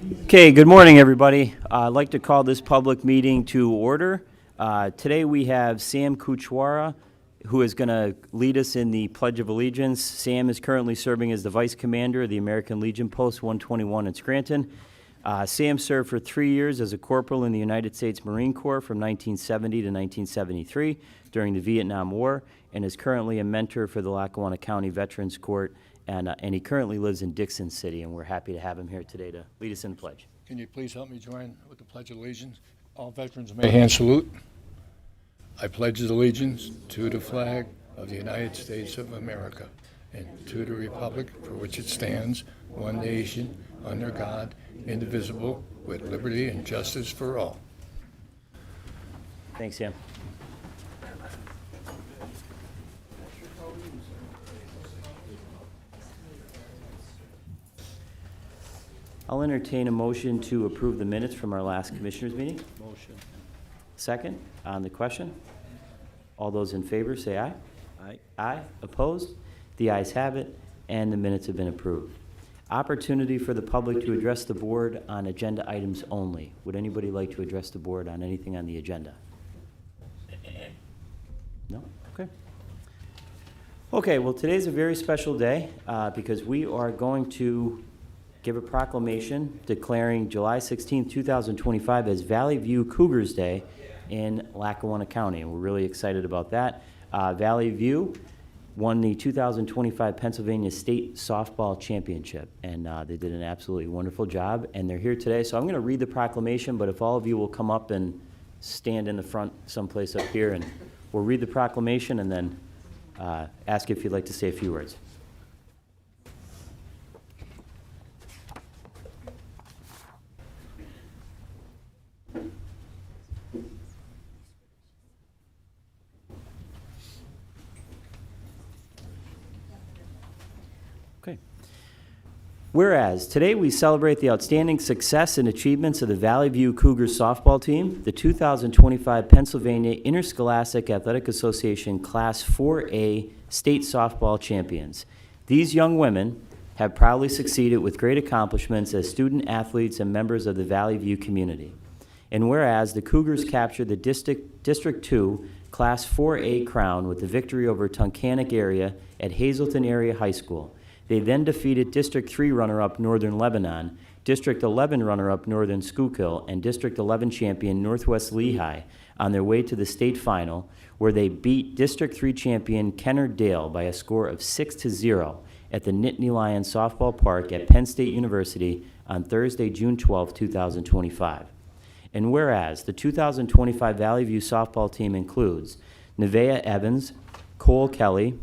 Okay, good morning, everybody. I'd like to call this public meeting to order. Today we have Sam Kuchwara, who is going to lead us in the Pledge of Allegiance. Sam is currently serving as the Vice Commander of the American Legion Post 121 in Scranton. Sam served for 3 years as a corporal in the United States Marine Corps from 1970 to 1973 during the Vietnam War, and is currently a mentor for the Lackawanna County Veterans Court. And he currently lives in Dixon City, and we're happy to have him here today to lead us in the pledge. Can you please help me join with the Pledge of Allegiance? All veterans may hand salute. I pledge allegiance to the flag of the United States of America and to the republic for which it stands, one nation, under God, indivisible, with liberty and justice for all. Thanks, Sam. I'll entertain a motion to approve the minutes from our last Commissioners meeting. Motion. Second, on the question. All those in favor say aye. Aye. Aye. Opposed? The ayes have it, and the minutes have been approved. Opportunity for the public to address the board on agenda items only. Would anybody like to address the board on anything on the agenda? No? Okay. Okay, well, today's a very special day because we are going to give a proclamation declaring July 16, 2025 as Valley View Cougars Day in Lackawanna County. And we're really excited about that. Valley View won the 2025 Pennsylvania State Softball Championship, and they did an absolutely wonderful job, and they're here today. So I'm going to read the proclamation, but if all of you will come up and stand in the front someplace up here, and we'll read the proclamation and then ask if you'd like to say a few words. Okay. Whereas, today we celebrate the outstanding success and achievements of the Valley View Cougars softball team, the 2025 Pennsylvania Interscholastic Athletic Association Class 4A State Softball Champions. These young women have proudly succeeded with great accomplishments as student athletes and members of the Valley View community. And whereas the Cougars captured the District 2 Class 4A crown with the victory over Tunkhannock area at Hazleton Area High School. They then defeated District 3 runner-up Northern Lebanon, District 11 runner-up Northern Schuylkill, and District 11 champion Northwest Lehigh on their way to the state final, where they beat District 3 champion Kennard Dale by a score of 6-0 at the Nittany Lions Softball Park at Penn State University on Thursday, June 12, 2025. And whereas the 2025 Valley View softball team includes Nevaeh Evans, Cole Kelly,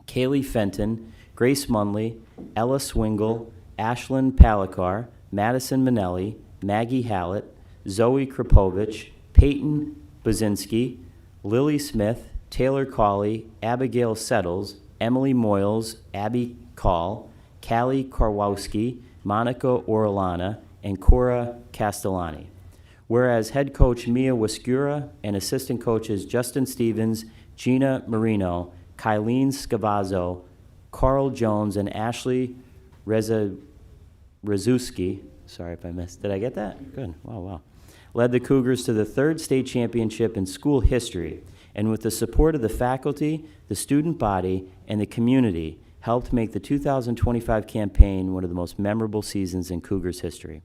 Kaylee Fenton, Grace Munley, Ella Swingle, Ashlyn Palikar, Madison Manelli, Maggie Hallett, Zoe Krapovich, Peyton Buzinski, Lily Smith, Taylor Cawley, Abigail Settles, Emily Moyles, Abby Call, Callie Karwowski, Monica Orellana, and Cora Castellani. Whereas head coach Mia Waskura and assistant coaches Justin Stevens, Gina Marino, Kylene Scavazzo, Carl Jones, and Ashley Rezuski, sorry if I missed, did I get that? Good, wow. Led the Cougars to the third state championship in school history, and with the support of the faculty, the student body, and the community, helped make the 2025 campaign one of the most memorable seasons in Cougars history.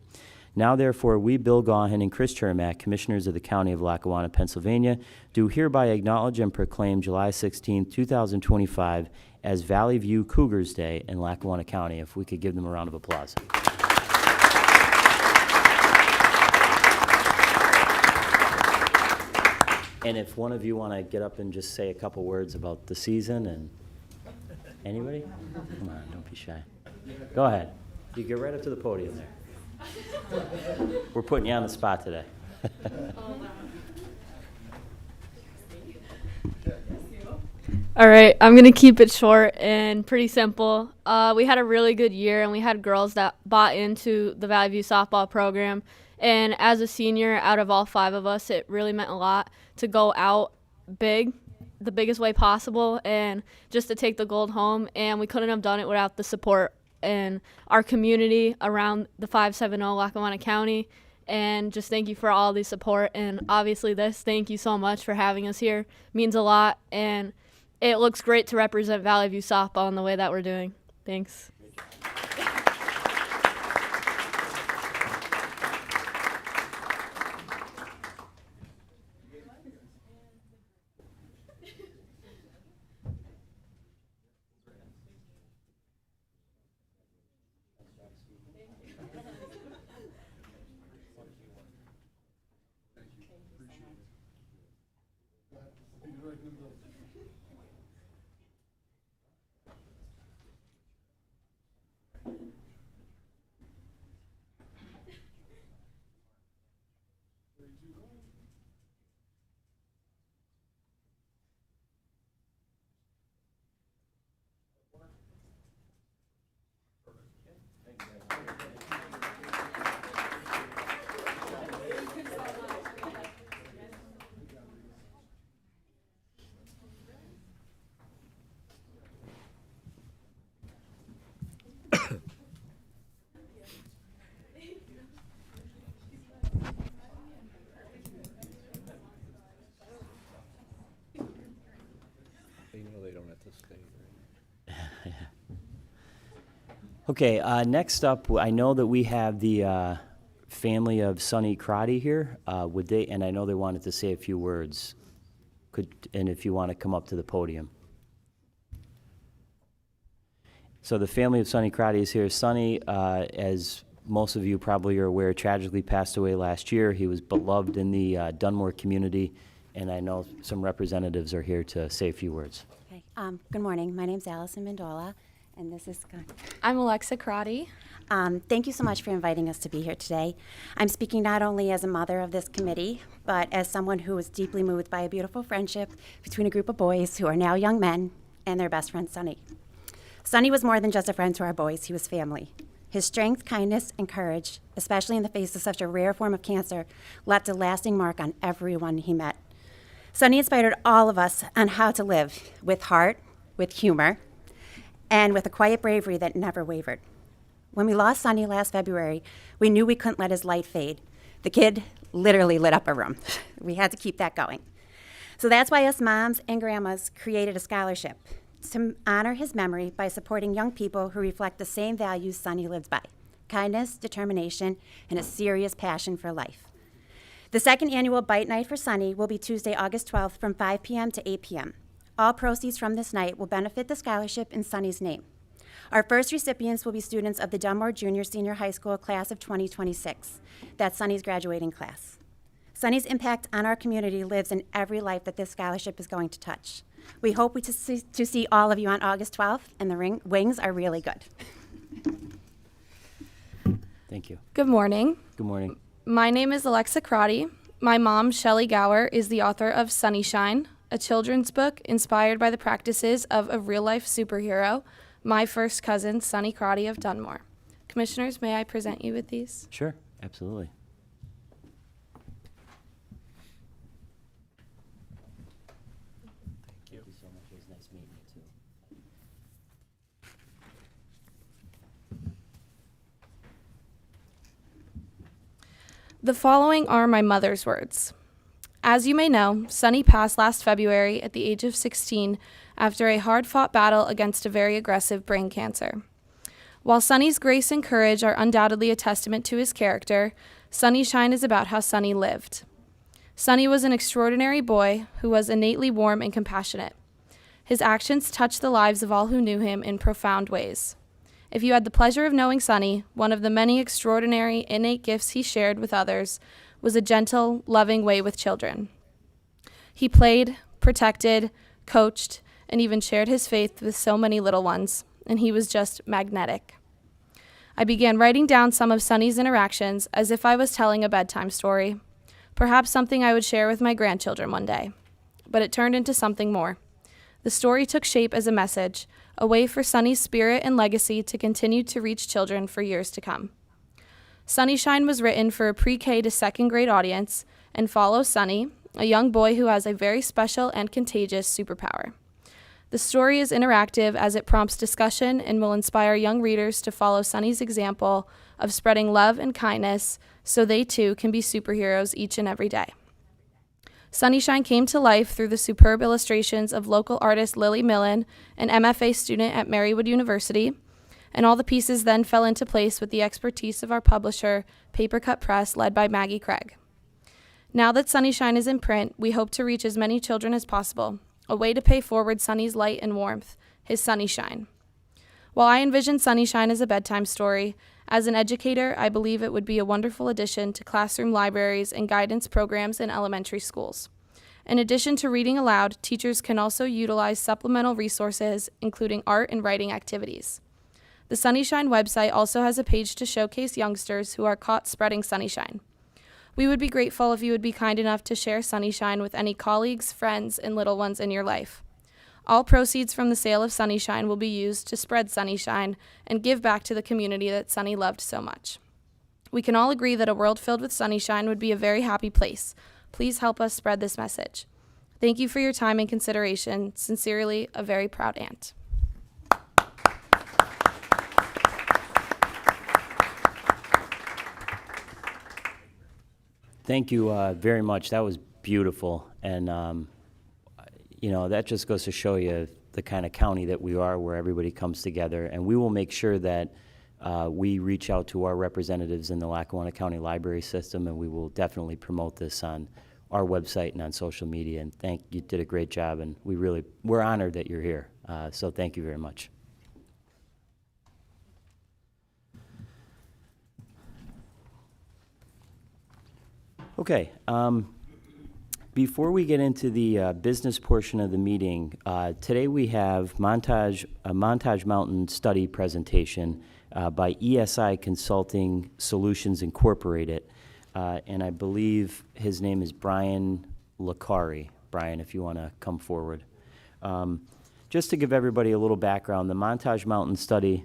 Now, therefore, we, Bill Gaughan and Chris Chermak, Commissioners of the County of Lackawanna, Pennsylvania, do hereby acknowledge and proclaim July 16, 2025 as Valley View Cougars Day in Lackawanna County. If we could give them a round of applause. And if one of you want to get up and just say a couple words about the season, and anybody? Come on, don't be shy. Go ahead. You get right up to the podium there. We're putting you on the spot today. All right, I'm going to keep it short and pretty simple. We had a really good year, and we had girls that bought into the Valley View softball program. And as a senior, out of all 5 of us, it really meant a lot to go out big, the biggest way possible, and just to take the gold home. And we couldn't have done it without the support and our community around the 570 Lackawanna County. And just thank you for all the support. And obviously thank you so much for having us here. It means a lot. And it looks great to represent Valley View softball in the way that we're doing. Thanks. They don't have to stay, right? Okay, next up, I know that we have the family of Sonny Crotty here. Would they, and I know they wanted to say a few words. And if you want to come up to the podium. So the family of Sonny Crotty is here. Sonny, as most of you probably are aware, tragically passed away last year. He was beloved in the Dunmore community, and I know some representatives are here to say a few words. Okay. Good morning. My name's Allison Mendola, and this is I'm Alexa Crotty. thank you so much for inviting us to be here today. I'm speaking not only as a mother of this committee, but as someone who was deeply moved by a beautiful friendship between a group of boys who are now young men and their best friend, Sonny. Sonny was more than just a friend to our boys. He was family. His strength, kindness, and courage, especially in the face of such a rare form of cancer, left a lasting mark on everyone he met. Sonny inspired all of us on how to live with heart, with humor, and with a quiet bravery that never wavered. When we lost Sonny last February, we knew we couldn't let his light fade. The kid literally lit up a room. We had to keep that going. So that's why us moms and grandmas created a scholarship to honor his memory by supporting young people who reflect the same values Sonny lives by: kindness, determination, and a serious passion for life. The second annual Bite Night for Sonny will be Tuesday, August 12th from 5 p.m. to 8 p.m. All proceeds from this night will benefit the scholarship in Sonny's name. Our first recipients will be students of the Dunmore Junior Senior High School class of 2026. That's Sonny's graduating class. Sonny's impact on our community lives in every life that this scholarship is going to touch. We hope to see all of you on August 12th, and the wings are really good. Thank you. Good morning. Good morning. My name is Alexa Crotty. My mom, Shelley Gaughan, is the author of Sunnyshine, a children's book inspired by the practices of a real-life superhero, my first cousin, Sonny Crotty of Dunmore. Commissioners, may I present you with these? Sure, absolutely. Thank you so much. It was nice meeting you, too. The following are my mother's words. As you may know, Sonny passed last February at the age of 16 after a hard-fought battle against a very aggressive brain cancer. While Sonny's grace and courage are undoubtedly a testament to his character, Sunnyshine is about how Sonny lived. Sonny was an extraordinary boy who was innately warm and compassionate. His actions touched the lives of all who knew him in profound ways. If you had the pleasure of knowing Sonny, one of the many extraordinary innate gifts he shared with others was a gentle, loving way with children. He played, protected, coached, and even shared his faith with so many little ones, and he was just magnetic. I began writing down some of Sonny's interactions as if I was telling a bedtime story, perhaps something I would share with my grandchildren one day. But it turned into something more. The story took shape as a message, a way for Sonny's spirit and legacy to continue to reach children for years to come. Sunnyshine was written for a pre-K to second grade audience and follows Sonny, a young boy who has a very special and contagious superpower. The story is interactive as it prompts discussion and will inspire young readers to follow Sunny's example of spreading love and kindness so they too can be superheroes each and every day. Sunnyshine came to life through the superb illustrations of local artist Lily Millen, an MFA student at Marywood University, and all the pieces then fell into place with the expertise of our publisher, Papercut Press, led by Maggie Craig. Now that Sunnyshine is in print, we hope to reach as many children as possible, a way to pay forward Sunny's light and warmth, his Sunnyshine. While I envision Sunnyshine as a bedtime story, as an educator, I believe it would be a wonderful addition to classroom libraries and guidance programs in elementary schools. In addition to reading aloud, teachers can also utilize supplemental resources, including art and writing activities. The Sunnyshine website also has a page to showcase youngsters who are caught spreading Sunnyshine. We would be grateful if you would be kind enough to share Sunnyshine with any colleagues, friends, and little ones in your life. All proceeds from the sale of Sunnyshine will be used to spread Sunnyshine and give back to the community that Sunny loved so much. We can all agree that a world filled with Sunnyshine would be a very happy place. Please help us spread this message. Thank you for your time and consideration. Sincerely, a very proud aunt. Thank you very much. That was beautiful. And, you know, that just goes to show you the kind of county that we are, where everybody comes together. And we will make sure that we reach out to our representatives in the Lackawanna County Library System, and we will definitely promote this on our website and on social media. And you did a great job, and we're honored that you're here. So thank you very much. Okay, before we get into the business portion of the meeting, today we have a Montage Mountain study presentation by ESI Consulting Solutions Incorporated, and I believe his name is Brian Licari. Brian, if you want to come forward. Just to give everybody a little background, the Montage Mountain study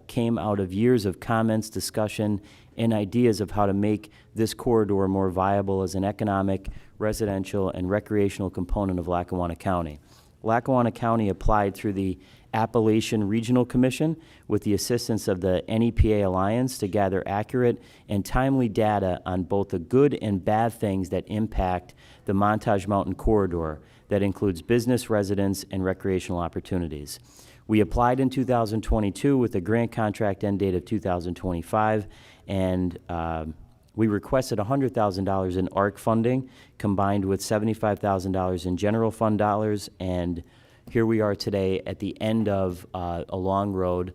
came out of years of comments, discussion, and ideas of how to make this corridor more viable as an economic, residential, and recreational component of Lackawanna County. Lackawanna County applied through the Appalachian Regional Commission with the assistance of the NEPA Alliance to gather accurate and timely data on both the good and bad things that impact the Montage Mountain corridor that includes business, residents, and recreational opportunities. We applied in 2022 with a grant contract end date of 2025, and we requested $100,000 in ARC funding combined with $75,000 in general fund dollars, and here we are today at the end of a long road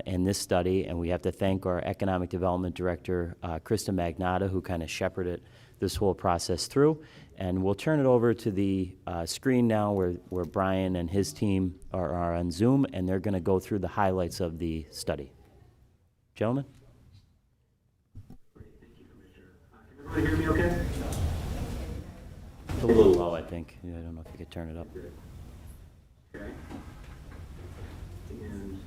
in this study, and we have to thank our Economic Development Director, Krista Magnata, who kind of shepherded this whole process through. And we'll turn it over to the screen now where Brian and his team are on Zoom, and they're going to go through the highlights of the study. Gentlemen? Great, thank you, Commissioner. Can everybody hear me okay? It's a little low, I think. Yeah, I don't know if you could turn it up. Okay. And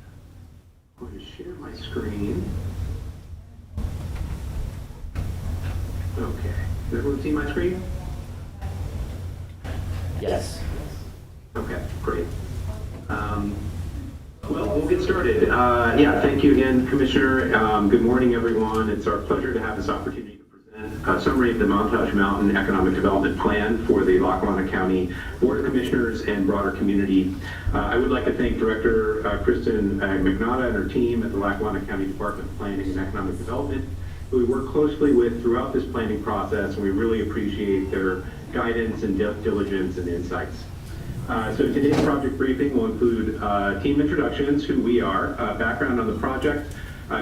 I'm going to share my screen. Okay. Does everyone see my screen? Yes. Okay, great. Well, we'll get started. Yeah, thank you again, Commissioner. Good morning, everyone. It's our pleasure to have this opportunity to present a summary of the Montage Mountain Economic Development Plan for the Lackawanna County Board of Commissioners and broader community. I would like to thank Director Kristen Magnata and her team at the Lackawanna County Department of Planning and Economic Development, who we work closely with throughout this planning process, and we really appreciate their guidance and diligence and insights. So today's project briefing will include team introductions, who we are, background on the project,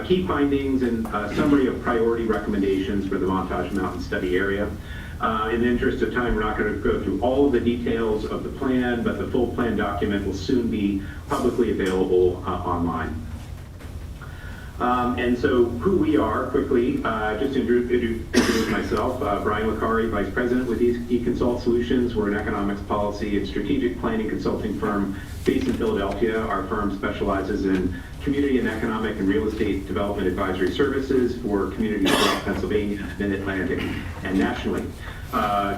key findings, and a summary of priority recommendations for the Montage Mountain study area. In the interest of time, we're not going to go through all of the details of the plan, but the full plan document will soon be publicly available online. And so who we are, quickly, just to introduce myself, Brian Licari, Vice President with eConsult Solutions. We're an economics policy and strategic planning consulting firm based in Philadelphia. Our firm specializes in community and economic and real estate development advisory services for communities throughout Pennsylvania, Mid-Atlantic, and nationally.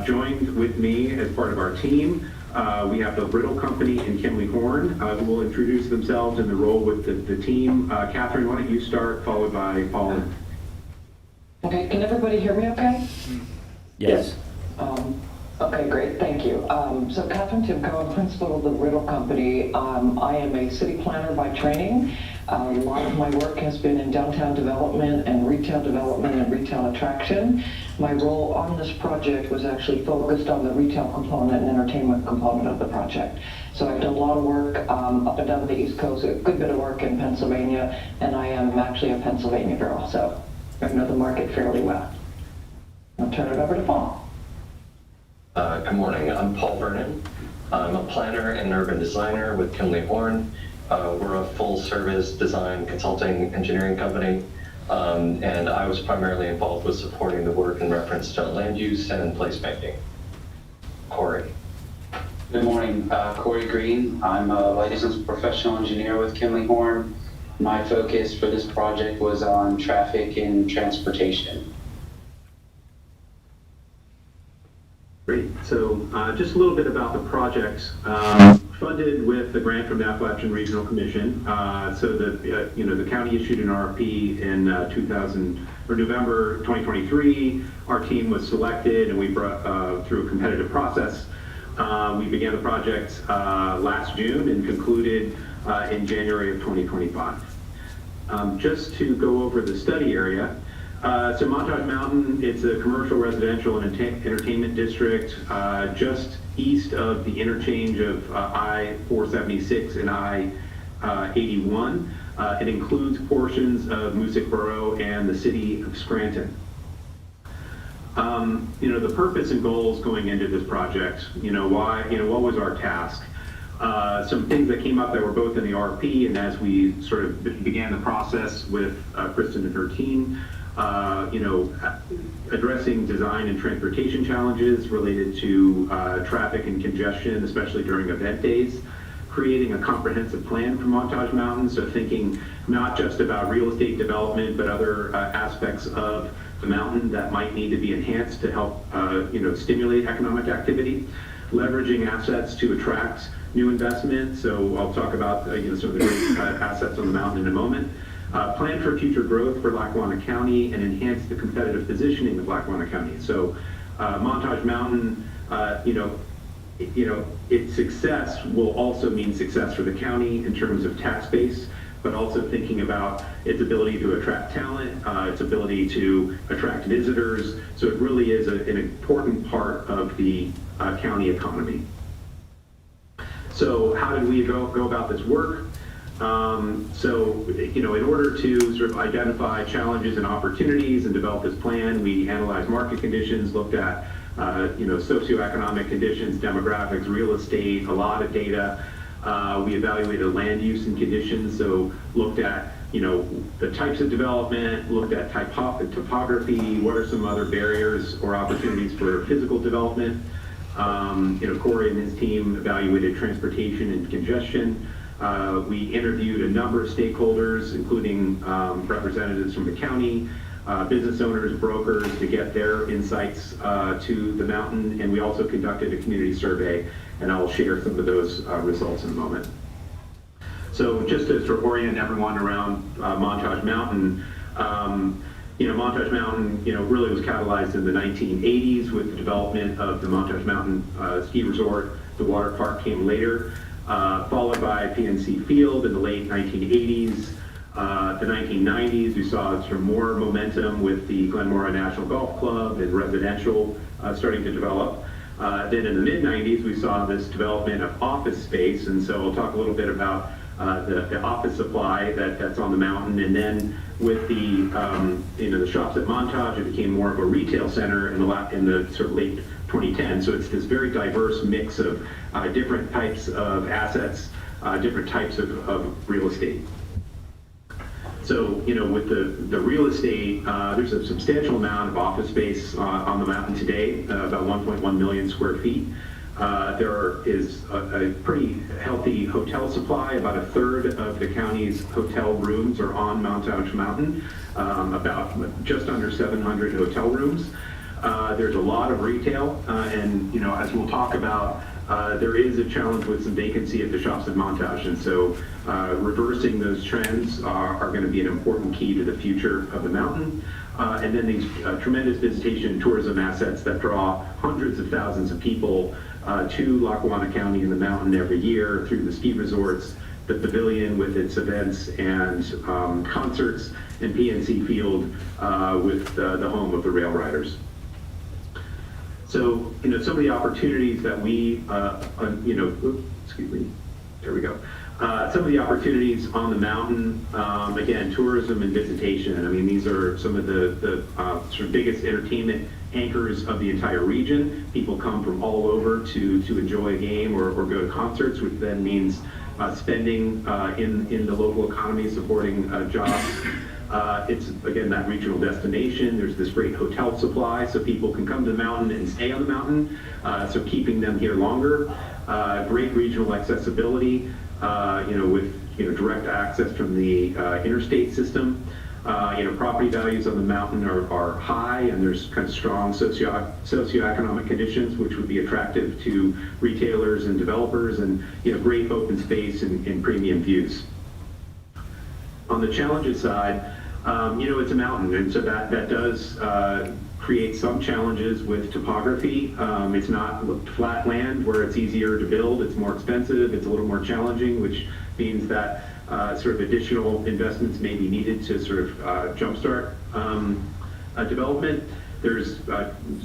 Joined with me as part of our team we have the Riddle Company and Kenley Horn, who will introduce themselves and the role with the team. Catherine, why don't you start, followed by Paul? Okay, can everybody hear me okay? Yes. Okay, great, thank you. So Catherine Timko, I'm principal of the Riddle Company. I am a city planner by training. A lot of my work has been in downtown development and retail attraction. My role on this project was actually focused on the retail component and entertainment component of the project. So I've done a lot of work up and down the East Coast, a good bit of work in Pennsylvania, and I am actually a Pennsylvania girl, so I know the market fairly well. I'll turn it over to Paul. Good morning, I'm Paul Vernon. I'm a planner and urban designer with Kenley Horn. We're a full-service design consulting engineering company, and I was primarily involved with supporting the work in reference to land use and placemaking. Corey. Good morning, Corey Green. I'm a licensed professional engineer with Kenley Horn. My focus for this project was on traffic and transportation. Great. So just a little bit about the project. Funded with the grant from the Appalachian Regional Commission. So the county issued an RFP in November 2023. Our team was selected, and we brought through a competitive process. We began the project last June and concluded in January of 2025. Just to go over the study area. So Montage Mountain, it's a commercial, residential, and entertainment district just east of the interchange of I-476 and I-81. It includes portions of Moosic Borough and the city of Scranton. The purpose and goals going into this project, what was our task? Some things that came up that were both in the RFP and as we sort of began the process with Kristen and her team, addressing design and transportation challenges related to traffic and congestion, especially during event days, creating a comprehensive plan for Montage Mountain, so thinking not just about real estate development, but other aspects of the mountain that might need to be enhanced to help stimulate economic activity, leveraging assets to attract new investment. So I'll talk about some of the great assets on the mountain in a moment. Plan for future growth for Lackawanna County and enhance the competitive positioning of Lackawanna County. So Montage Mountain, its success will also mean success for the county in terms of tax base, but also thinking about its ability to attract talent, its ability to attract visitors. So it really is an important part of the county economy. So how did we go about this work? In order to sort of identify challenges and opportunities and develop this plan, we analyzed market conditions, looked at socioeconomic conditions, demographics, real estate, a lot of data. We evaluated land use and conditions, so looked at the types of development, looked at topography, what are some other barriers or opportunities for physical development. Corey and his team evaluated transportation and congestion. We interviewed a number of stakeholders, including representatives from the county, business owners, brokers, to get their insights to the mountain. And we also conducted a community survey, and I'll share some of those results in a moment. So just to sort of orient everyone around Montage Mountain, Montage Mountain, really was catalyzed in the 1980s with the development of the Montage Mountain ski resort. The water park came later, followed by PNC Field in the late 1980s. The 1990s, we saw sort of more momentum with the Glenmora National Golf Club and residential starting to develop. Then in the mid-90s, we saw this development of office space, and so I'll talk a little bit about the office supply that's on the mountain. And then with the the shops at Montage, it became more of a retail center in the sort of late 2010. So it's this very diverse mix of different types of assets, different types of real estate. So, with the real estate, there's a substantial amount of office space on the mountain today, about 1.1 million square feet. There is a pretty healthy hotel supply. About a third of the county's hotel rooms are on Montage Mountain, about just under 700 hotel rooms. There's a lot of retail, and as we'll talk about, there is a challenge with some vacancy at the shops at Montage, and so reversing those trends are going to be an important key to the future of the mountain. And then these tremendous visitation and tourism assets that draw hundreds of thousands of people to Lackawanna County and the mountain every year through the ski resorts, the pavilion with its events and concerts, and PNC Field with the home of the rail riders. So, some of the opportunities that we, excuse me, there we go. Some of the opportunities on the mountain, again, tourism and visitation. I mean, these are some of the sort of biggest entertainment anchors of the entire region. People come from all over to enjoy a game or go to concerts, which then means spending in the local economy, supporting jobs. It's, again, that regional destination. There's this great hotel supply, so people can come to the mountain and stay on the mountain, so keeping them here longer. Great regional accessibility, with direct access from the interstate system. Property values on the mountain are high, and there's kind of strong socioeconomic conditions, which would be attractive to retailers and developers, and great open space and premium views. On the challenges side, it's a mountain, and so that does create some challenges with topography. It's not flat land where it's easier to build. It's more expensive. It's a little more challenging, which means that sort of additional investments may be needed to sort of jumpstart development. There's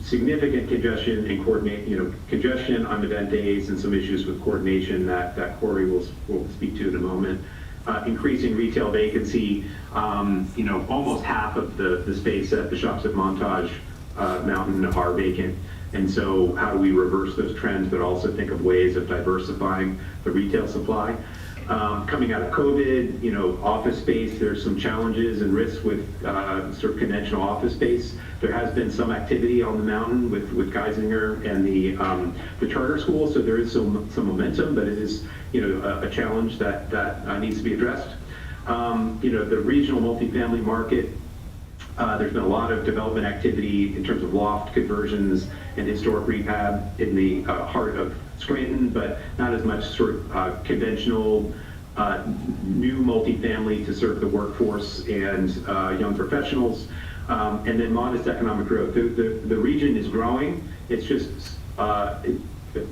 significant congestion and congestion on event days, and some issues with coordination that Corey will speak to in a moment. Increasing retail vacancy, almost half of the space at the shops at Montage Mountain are vacant. And so how do we reverse those trends, but also think of ways of diversifying the retail supply? Coming out of COVID, office space, there's some challenges and risks with sort of conventional office space. There has been some activity on the mountain with Geisinger and the charter school, so there is some momentum, but it is a challenge that needs to be addressed. The regional multifamily market, there's been a lot of development activity in terms of loft conversions and historic rehab in the heart of Scranton, but not as much sort of conventional new multifamily to serve the workforce and young professionals, and then modest economic growth. The region is growing. It's just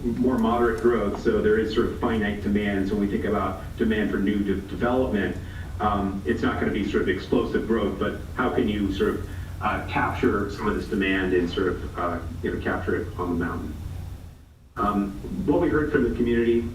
more moderate growth, so there is sort of finite demand. So when we think about demand for new development, it's not going to be sort of explosive growth, but how can you sort of capture some of this demand and sort of capture it on the mountain? What we heard from the community,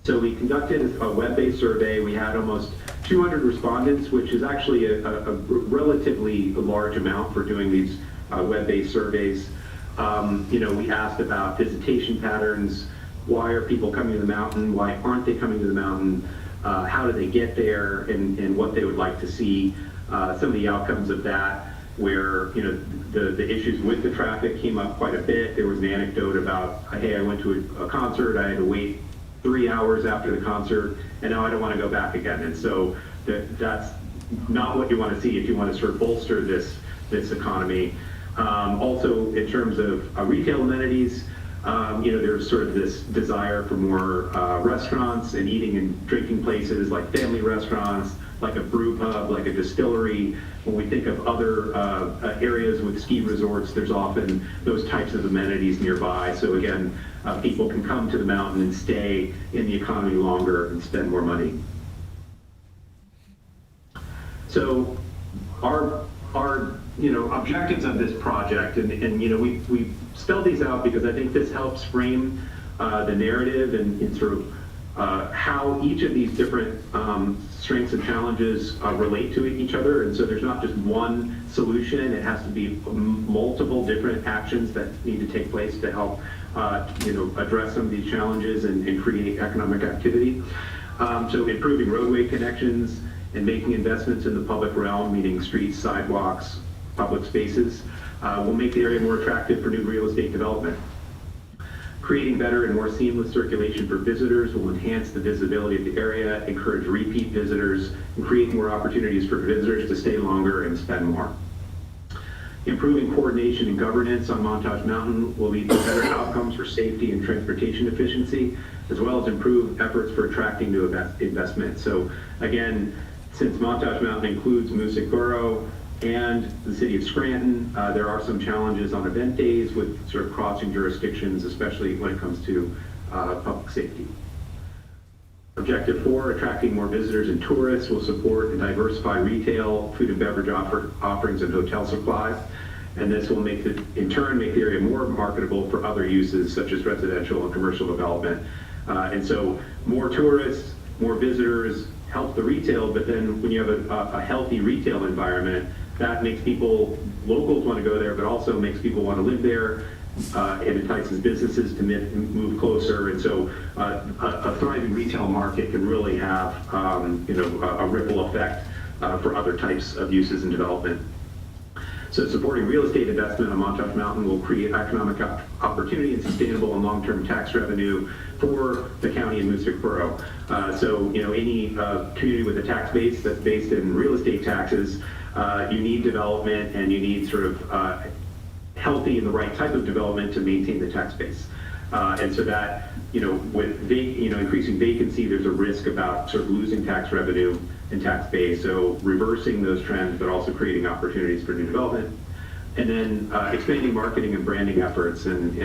so we conducted a web-based survey. We had almost 200 respondents, which is actually a relatively large amount for doing these web-based surveys. We asked about visitation patterns. Why are people coming to the mountain? Why aren't they coming to the mountain? How do they get there, and what they would like to see. Some of the outcomes of that, where the issues with the traffic came up quite a bit. There was an anecdote about, hey, I went to a concert, I had to wait 3 hours after the concert, and now I don't want to go back again. And so that's not what you want to see if you want to sort of bolster this economy. Also, in terms of retail amenities, there's sort of this desire for more restaurants and eating and drinking places, like family restaurants, like a brew pub, like a distillery. When we think of other areas with ski resorts, there's often those types of amenities nearby. So again, people can come to the mountain and stay in the economy longer and spend more money. So our objectives of this project, and we spelled these out because I think this helps frame the narrative and sort of how each of these different strengths and challenges relate to each other. And so there's not just one solution. It has to be multiple different actions that need to take place to help address some of these challenges and create economic activity. So improving roadway connections and making investments in the public realm, meaning streets, sidewalks, public spaces, will make the area more attractive for new real estate development. Creating better and more seamless circulation for visitors will enhance the visibility of the area, encourage repeat visitors, and create more opportunities for visitors to stay longer and spend more. Improving coordination and governance on Montage Mountain will lead to better outcomes for safety and transportation efficiency, as well as improve efforts for attracting new investment. So again, since Montage Mountain includes Moosic Borough and the city of Scranton, there are some challenges on event days with sort of crossing jurisdictions, especially when it comes to public safety. Objective 4, attracting more visitors and tourists will support and diversify retail, food and beverage offerings, and hotel supplies. And this will in turn make the area more marketable for other uses such as residential and commercial development. And so more tourists, more visitors help the retail, but then when you have a healthy retail environment, that makes locals want to go there, but also makes people want to live there. It entices businesses to move closer, and so a thriving retail market can really have a ripple effect for other types of uses and development. So supporting real estate investment on Montage Mountain will create economic opportunity and sustainable and long-term tax revenue for the county and Moosic Borough. So any community with a tax base that's based in real estate taxes, you need development and you need sort of healthy and the right type of development to maintain the tax base. And so that, with increasing vacancy, there's a risk about sort of losing tax revenue and tax base. So reversing those trends, but also creating opportunities for new development. And then expanding marketing and branding efforts. And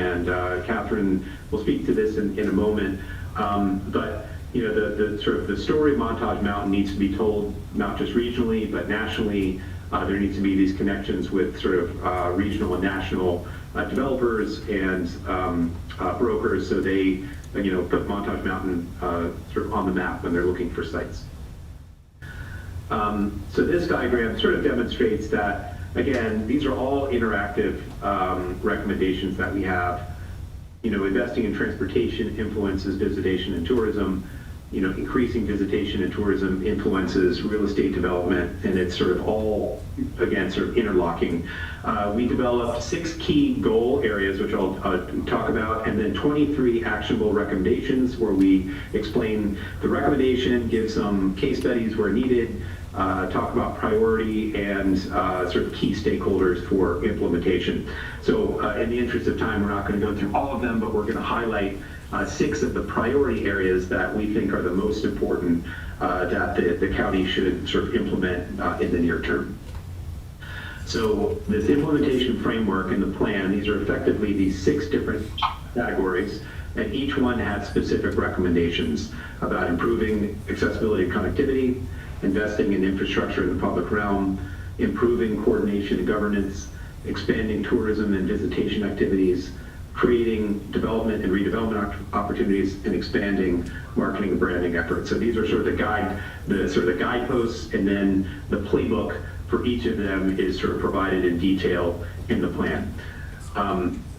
Catherine will speak to this in a moment. But the sort of the story of Montage Mountain needs to be told not just regionally, but nationally. There needs to be these connections with sort of regional and national developers and brokers, so they put Montage Mountain sort of on the map when they're looking for sites. So this diagram sort of demonstrates that, again, these are all interactive recommendations that we have. Investing in transportation influences visitation and tourism. Increasing visitation and tourism influences real estate development, and it's sort of all, again, sort of interlocking. We developed 6 key goal areas, which I'll talk about, and then 23 actionable recommendations where we explain the recommendation, give some case studies where needed, talk about priority and sort of key stakeholders for implementation. So in the interest of time, we're not going to go through all of them, but we're going to highlight 6 of the priority areas that we think are the most important that the county should sort of implement in the near term. So this implementation framework and the plan, these are effectively these 6 different categories, and each one has specific recommendations about improving accessibility and connectivity, investing in infrastructure in the public realm, improving coordination and governance, expanding tourism and visitation activities, creating development and redevelopment opportunities, and expanding marketing and branding efforts. So these are sort of the guideposts, and then the playbook for each of them is sort of provided in detail in the plan.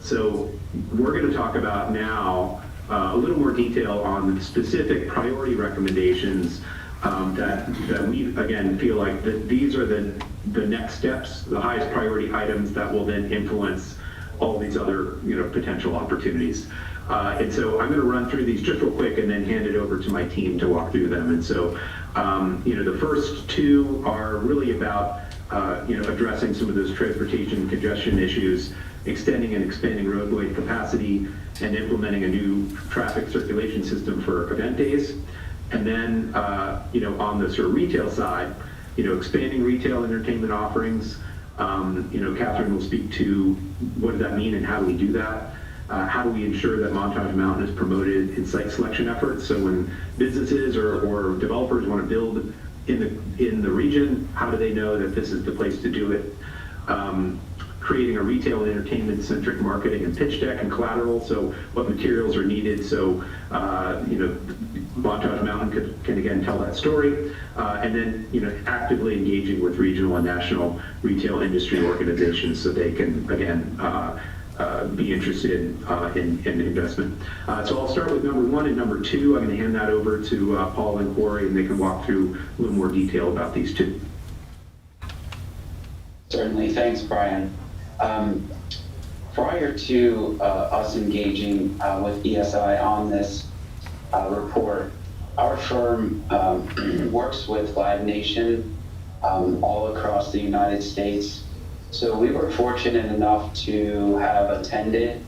So we're going to talk about now a little more detail on the specific priority recommendations that we, again, feel like that these are the next steps, the highest priority items that will then influence all these other potential opportunities. And so I'm going to run through these just real quick and then hand it over to my team to walk through them. And so the first 2 are really about addressing some of those transportation congestion issues, extending and expanding roadway capacity, and implementing a new traffic circulation system for event days. And then on the sort of retail side, expanding retail entertainment offerings. Catherine will speak to what does that mean and how do we do that? How do we ensure that Montage Mountain is promoted in site selection efforts? So when businesses or developers want to build in the region, how do they know that this is the place to do it? Creating a retail and entertainment-centric marketing and pitch deck and collateral, so what materials are needed, so Montage Mountain can again tell that story, and then actively engaging with regional and national retail industry organizations so they can again be interested in investment. So I'll start with number 1 and number 2. I'm going to hand that over to Paul and Corey, and they can walk through a little more detail about these 2. Certainly, thanks, Brian. Prior to us engaging with ESI on this report, our firm works with Live Nation all across the United States So we were fortunate enough to have attended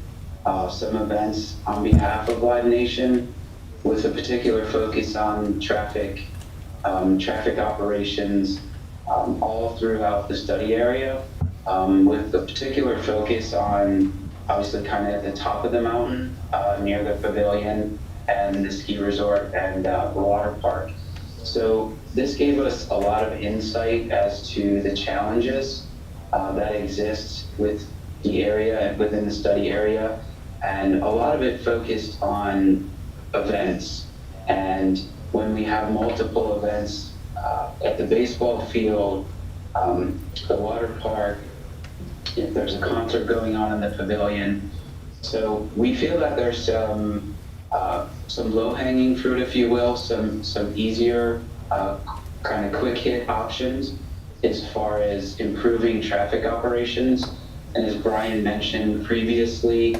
some events on behalf of Live Nation with a particular focus on traffic operations all throughout the study area, with a particular focus on obviously kind of at the top of the mountain near the pavilion and the ski resort and the water park. So this gave us a lot of insight as to the challenges that exist with the area and within the study area, and a lot of it focused on events. And when we have multiple events at the baseball field, the water park, if there's a concert going on in the pavilion. So we feel that there's some low-hanging fruit, if you will, some easier kind of quick hit options as far as improving traffic operations. And as Brian mentioned previously,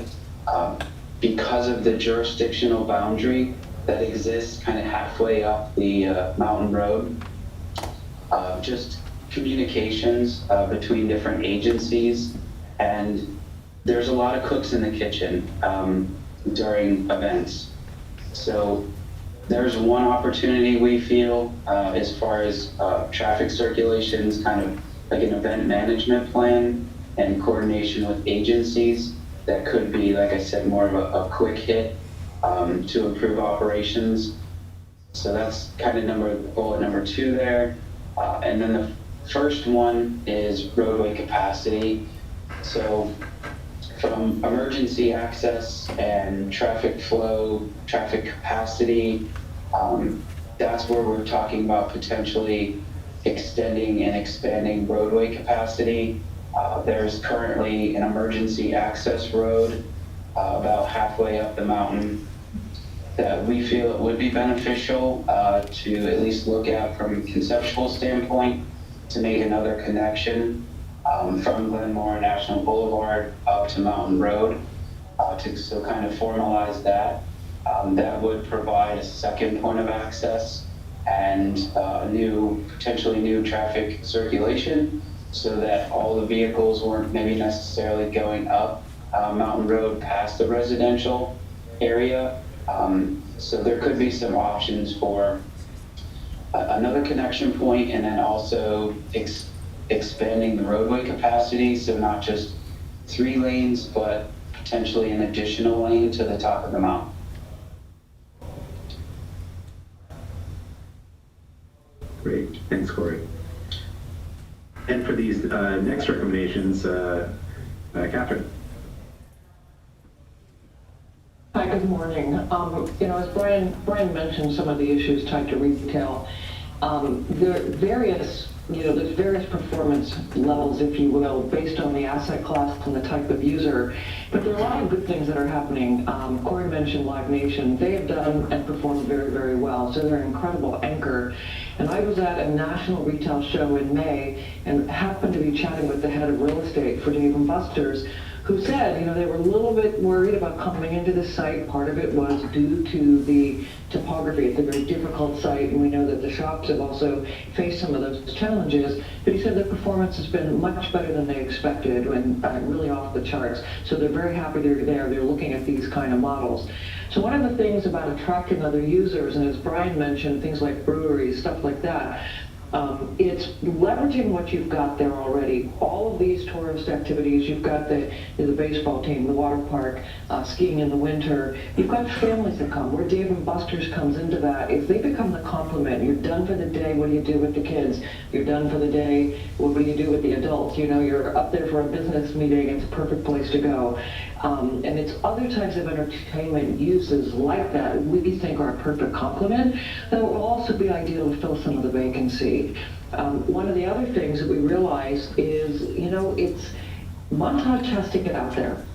because of the jurisdictional boundary that exists kind of halfway up the mountain road, just communications between different agencies, and there's a lot of cooks in the kitchen during events. So there's one opportunity we feel as far as traffic circulations, kind of like an event management plan and coordination with agencies that could be, like I said, more of a quick hit to improve operations. So that's kind of bullet number 2 there. And then the first one is roadway capacity. So from emergency access and traffic flow, traffic capacity, that's where we're talking about potentially extending and expanding roadway capacity. There's currently an emergency access road about halfway up the mountain that we feel it would be beneficial to at least look at from a conceptual standpoint to make another connection from Glenmore National Boulevard up to Mountain Road to kind of formalize that. That would provide a second point of access and potentially new traffic circulation, so that all the vehicles weren't maybe necessarily going up Mountain Road past the residential area. So there could be some options for another connection point, and then also expanding the roadway capacity, so not just 3 lanes, but potentially an additional lane to the top of the mountain. Great, thanks, Corey. And for these next recommendations, Catherine. Hi, good morning. As Brian mentioned some of the issues tied to retail, there's various performance levels, if you will, based on the asset class and the type of user. But there are a lot of good things that are happening. Corey mentioned Live Nation. They have done and performed very, very well. So they're an incredible anchor. And I was at a national retail show in May and happened to be chatting with the head of real estate for Dave & Buster's, who said, they were a little bit worried about coming into the site. Part of it was due to the topography. It's a very difficult site, and we know that the shops have also faced some of those challenges. But he said the performance has been much better than they expected, and really off the charts. So they're very happy they're there. They're looking at these kind of models. So one of the things about attracting other users, and as Brian mentioned, things like breweries, stuff like that, it's leveraging what you've got there already. All of these tourist activities, you've got the baseball team, the water park, skiing in the winter. You've got families that come, where Dave & Buster's comes into that. If they become the complement, you're done for the day, what do you do with the kids? You're done for the day, what do you do with the adults? You're up there for a business meeting, it's a perfect place to go. And it's other types of entertainment uses like that we think are a perfect complement that will also be ideal to fill some of the vacancy. One of the other things that we realize is, Montage has to get out there.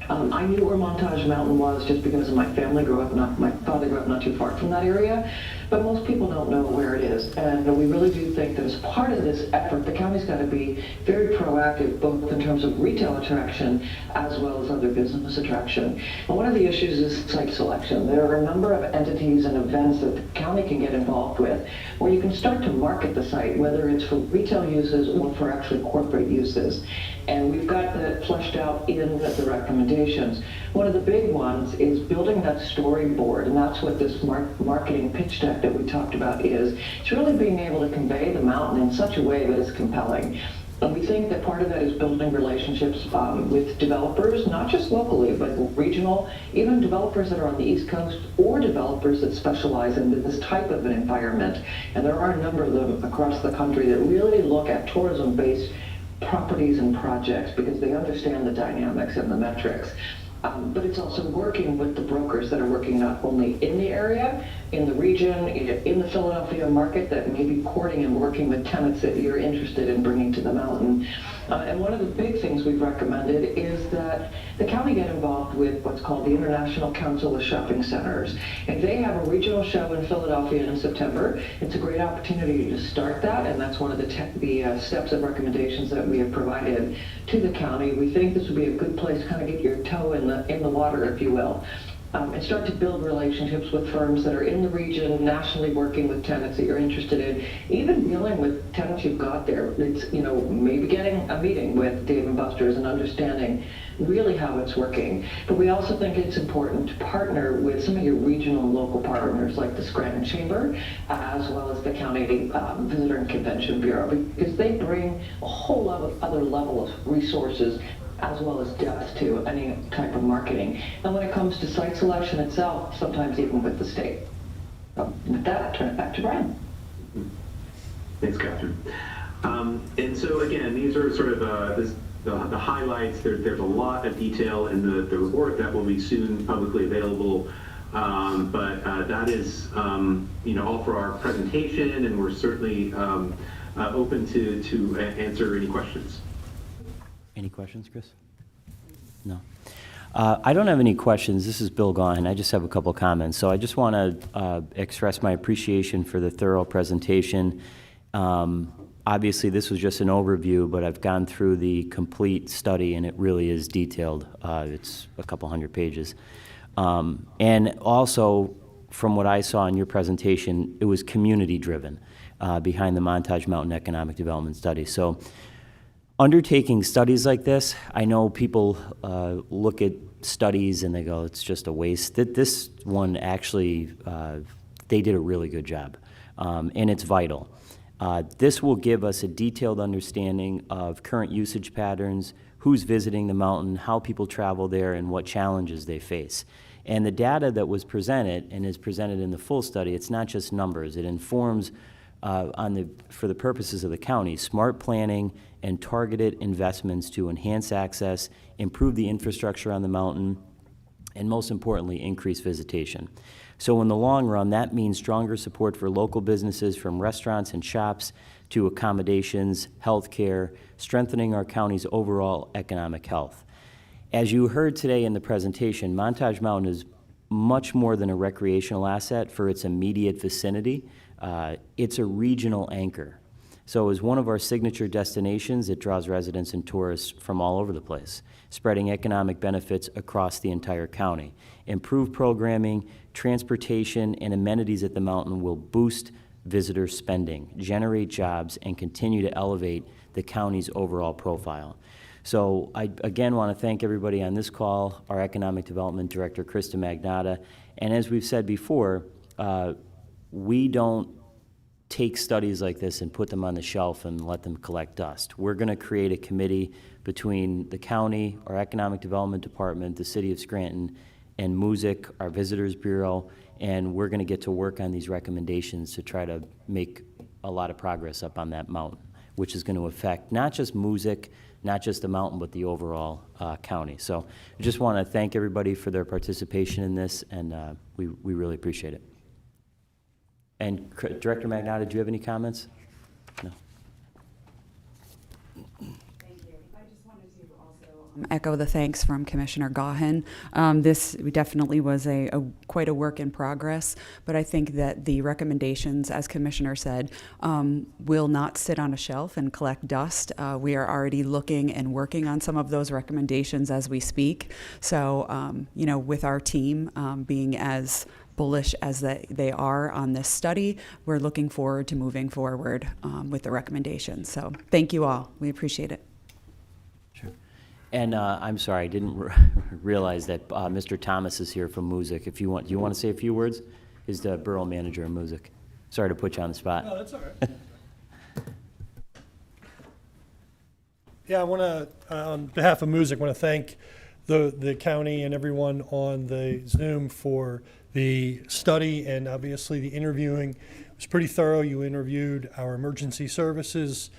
I knew where Montage Mountain was just because of my family my father grew up not too far from that area. but most people don't know where it is. And we really do think that as part of this effort, the county's got to be very proactive, both in terms of retail attraction as well as other business attraction. And one of the issues is site selection. There are a number of entities and events that the county can get involved with where you can start to market the site, whether it's for retail uses or for actually corporate uses. And we've got that fleshed out in the recommendations. One of the big ones is building that storyboard, and that's what this marketing pitch deck that we talked about is. It's really being able to convey the mountain in such a way that is compelling. And we think that part of that is building relationships with developers, not just locally, but regional, even developers that are on the East Coast or developers that specialize in this type of an environment. And there are a number of them across the country that really look at tourism-based properties and projects because they understand the dynamics and the metrics. But it's also working with the brokers that are working not only in the area, in the region, in the Philadelphia market that may be courting and working with tenants that you're interested in bringing to the mountain. And one of the big things we've recommended is that the county get involved with what's called the International Council of Shopping Centers. And they have a regional show in Philadelphia in September. It's a great opportunity to start that, and that's one of the steps and recommendations that we have provided to the county. We think this would be a good place to kind of get your toe in the water, if you will. And start to build relationships with firms that are in the region, nationally working with tenants that you're interested in, even dealing with tenants you've got there. It's, maybe getting a meeting with Dave & Buster's and understanding really how it's working. But we also think it's important to partner with some of your regional and local partners like the Scranton Chamber, as well as the County Visitor and Convention Bureau, because they bring a whole other level of resources as well as depth to any type of marketing. And when it comes to site selection itself, sometimes even with the state. With that, I'll turn it back to Brian. Thanks, Catherine. And so again, these are sort of the highlights. There's a lot of detail in the report that will be soon publicly available. But that is all for our presentation, and we're certainly open to answer any questions. Any questions, Chris? No. I don't have any questions. This is Bill Gaughan. I just have a couple comments. So I just want to express my appreciation for the thorough presentation. Obviously, this was just an overview, but I've gone through the complete study, and it really is detailed. It's a couple hundred pages. And also, from what I saw in your presentation, it was community-driven behind the Montage Mountain Economic Development Study. So undertaking studies like this, I know people look at studies and they go, it's just a waste. This one actually, they did a really good job, and it's vital. This will give us a detailed understanding of current usage patterns, who's visiting the mountain, how people travel there, and what challenges they face. And the data that was presented and is presented in the full study, it's not just numbers. It informs, for the purposes of the county, smart planning and targeted investments to enhance access, improve the infrastructure on the mountain, and most importantly, increase visitation. So in the long run, that means stronger support for local businesses, from restaurants and shops to accommodations, healthcare, strengthening our county's overall economic health. As you heard today in the presentation, Montage Mountain is much more than a recreational asset for its immediate vicinity. It's a regional anchor. So as one of our signature destinations, it draws residents and tourists from all over the place, spreading economic benefits across the entire county. Improved programming, transportation, and amenities at the mountain will boost visitor spending, generate jobs, and continue to elevate the county's overall profile. So I, again, want to thank everybody on this call, our Economic Development Director, Krista Magnata. And as we've said before, we don't take studies like this and put them on the shelf and let them collect dust. We're going to create a committee between the county, our Economic Development Department, the City of Scranton, and MUSIC, our Visitors Bureau, and we're going to get to work on these recommendations to try to make a lot of progress up on that mountain, which is going to affect not just MUSIC, not just the mountain, but the overall county. So I just want to thank everybody for their participation in this, and we really appreciate it. And Director Magnata, do you have any comments? No. Thank you. I just wanted to Echo the thanks from Commissioner Gaughan. This definitely was quite a work in progress, but I think that the recommendations, as Commissioner said, will not sit on a shelf and collect dust. We are already looking and working on some of those recommendations as we speak. So, with our team being as bullish as they are on this study, we're looking forward to moving forward with the recommendations. So thank you all. We appreciate it. And I'm sorry, I didn't realize that Mr. Thomas is here from Music. If you want, do you want to say a few words? He's the borough manager of Music. Sorry to put you on the spot. No, that's all right. Yeah, I want to, on behalf of Music, want to thank the county and everyone on the Zoom for the study and obviously the interviewing. It was pretty thorough. You interviewed our emergency services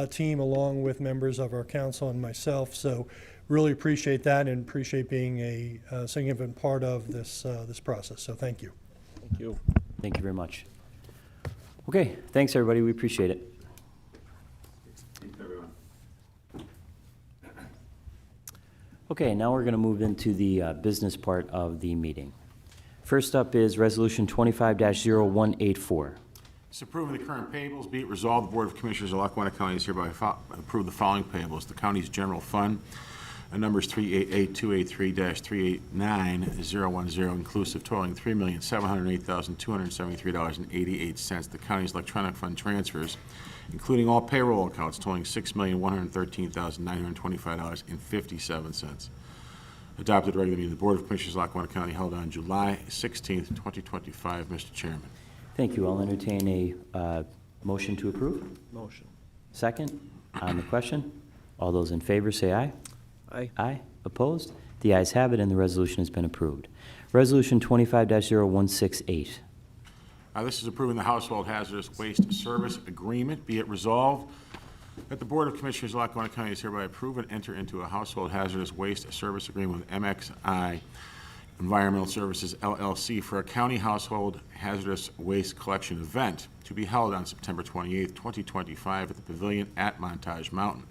team along with members of our council and myself. So really appreciate that and appreciate being a significant part of this process. So thank you. Thank you. Thank you very much. Okay, thanks everybody. We appreciate it. Thanks, everyone. Okay, now we're going to move into the business part of the meeting. First up is Resolution 25-0184. Approving the current payables, be it resolved, the Board of Commissioners of Lackawanna County is hereby approve the following payables. The county's general fund, numbers 388-283-389-010, inclusive, totaling $3,708,273.88. The county's electronic fund transfers, including all payroll accounts, totaling $6,113,925.57. Adopted regular meeting of the Board of Commissioners of Lackawanna County held on July 16th, 2025. Mr. Chairman. Thank you. I'll entertain a motion to approve. Motion. Second, on the question. All those in favor say aye. Aye. Aye. Opposed? The ayes have it, and the resolution has been approved. Resolution 25-0168. This is approving the Household Hazardous Waste Service Agreement. Be it resolved that the Board of Commissioners of Lackawanna County is hereby approve and enter into a Household Hazardous Waste Service Agreement with MXI Environmental Services, LLC, for a county household hazardous waste collection event to be held on September 28th, 2025 at the Pavilion at Montage Mountain.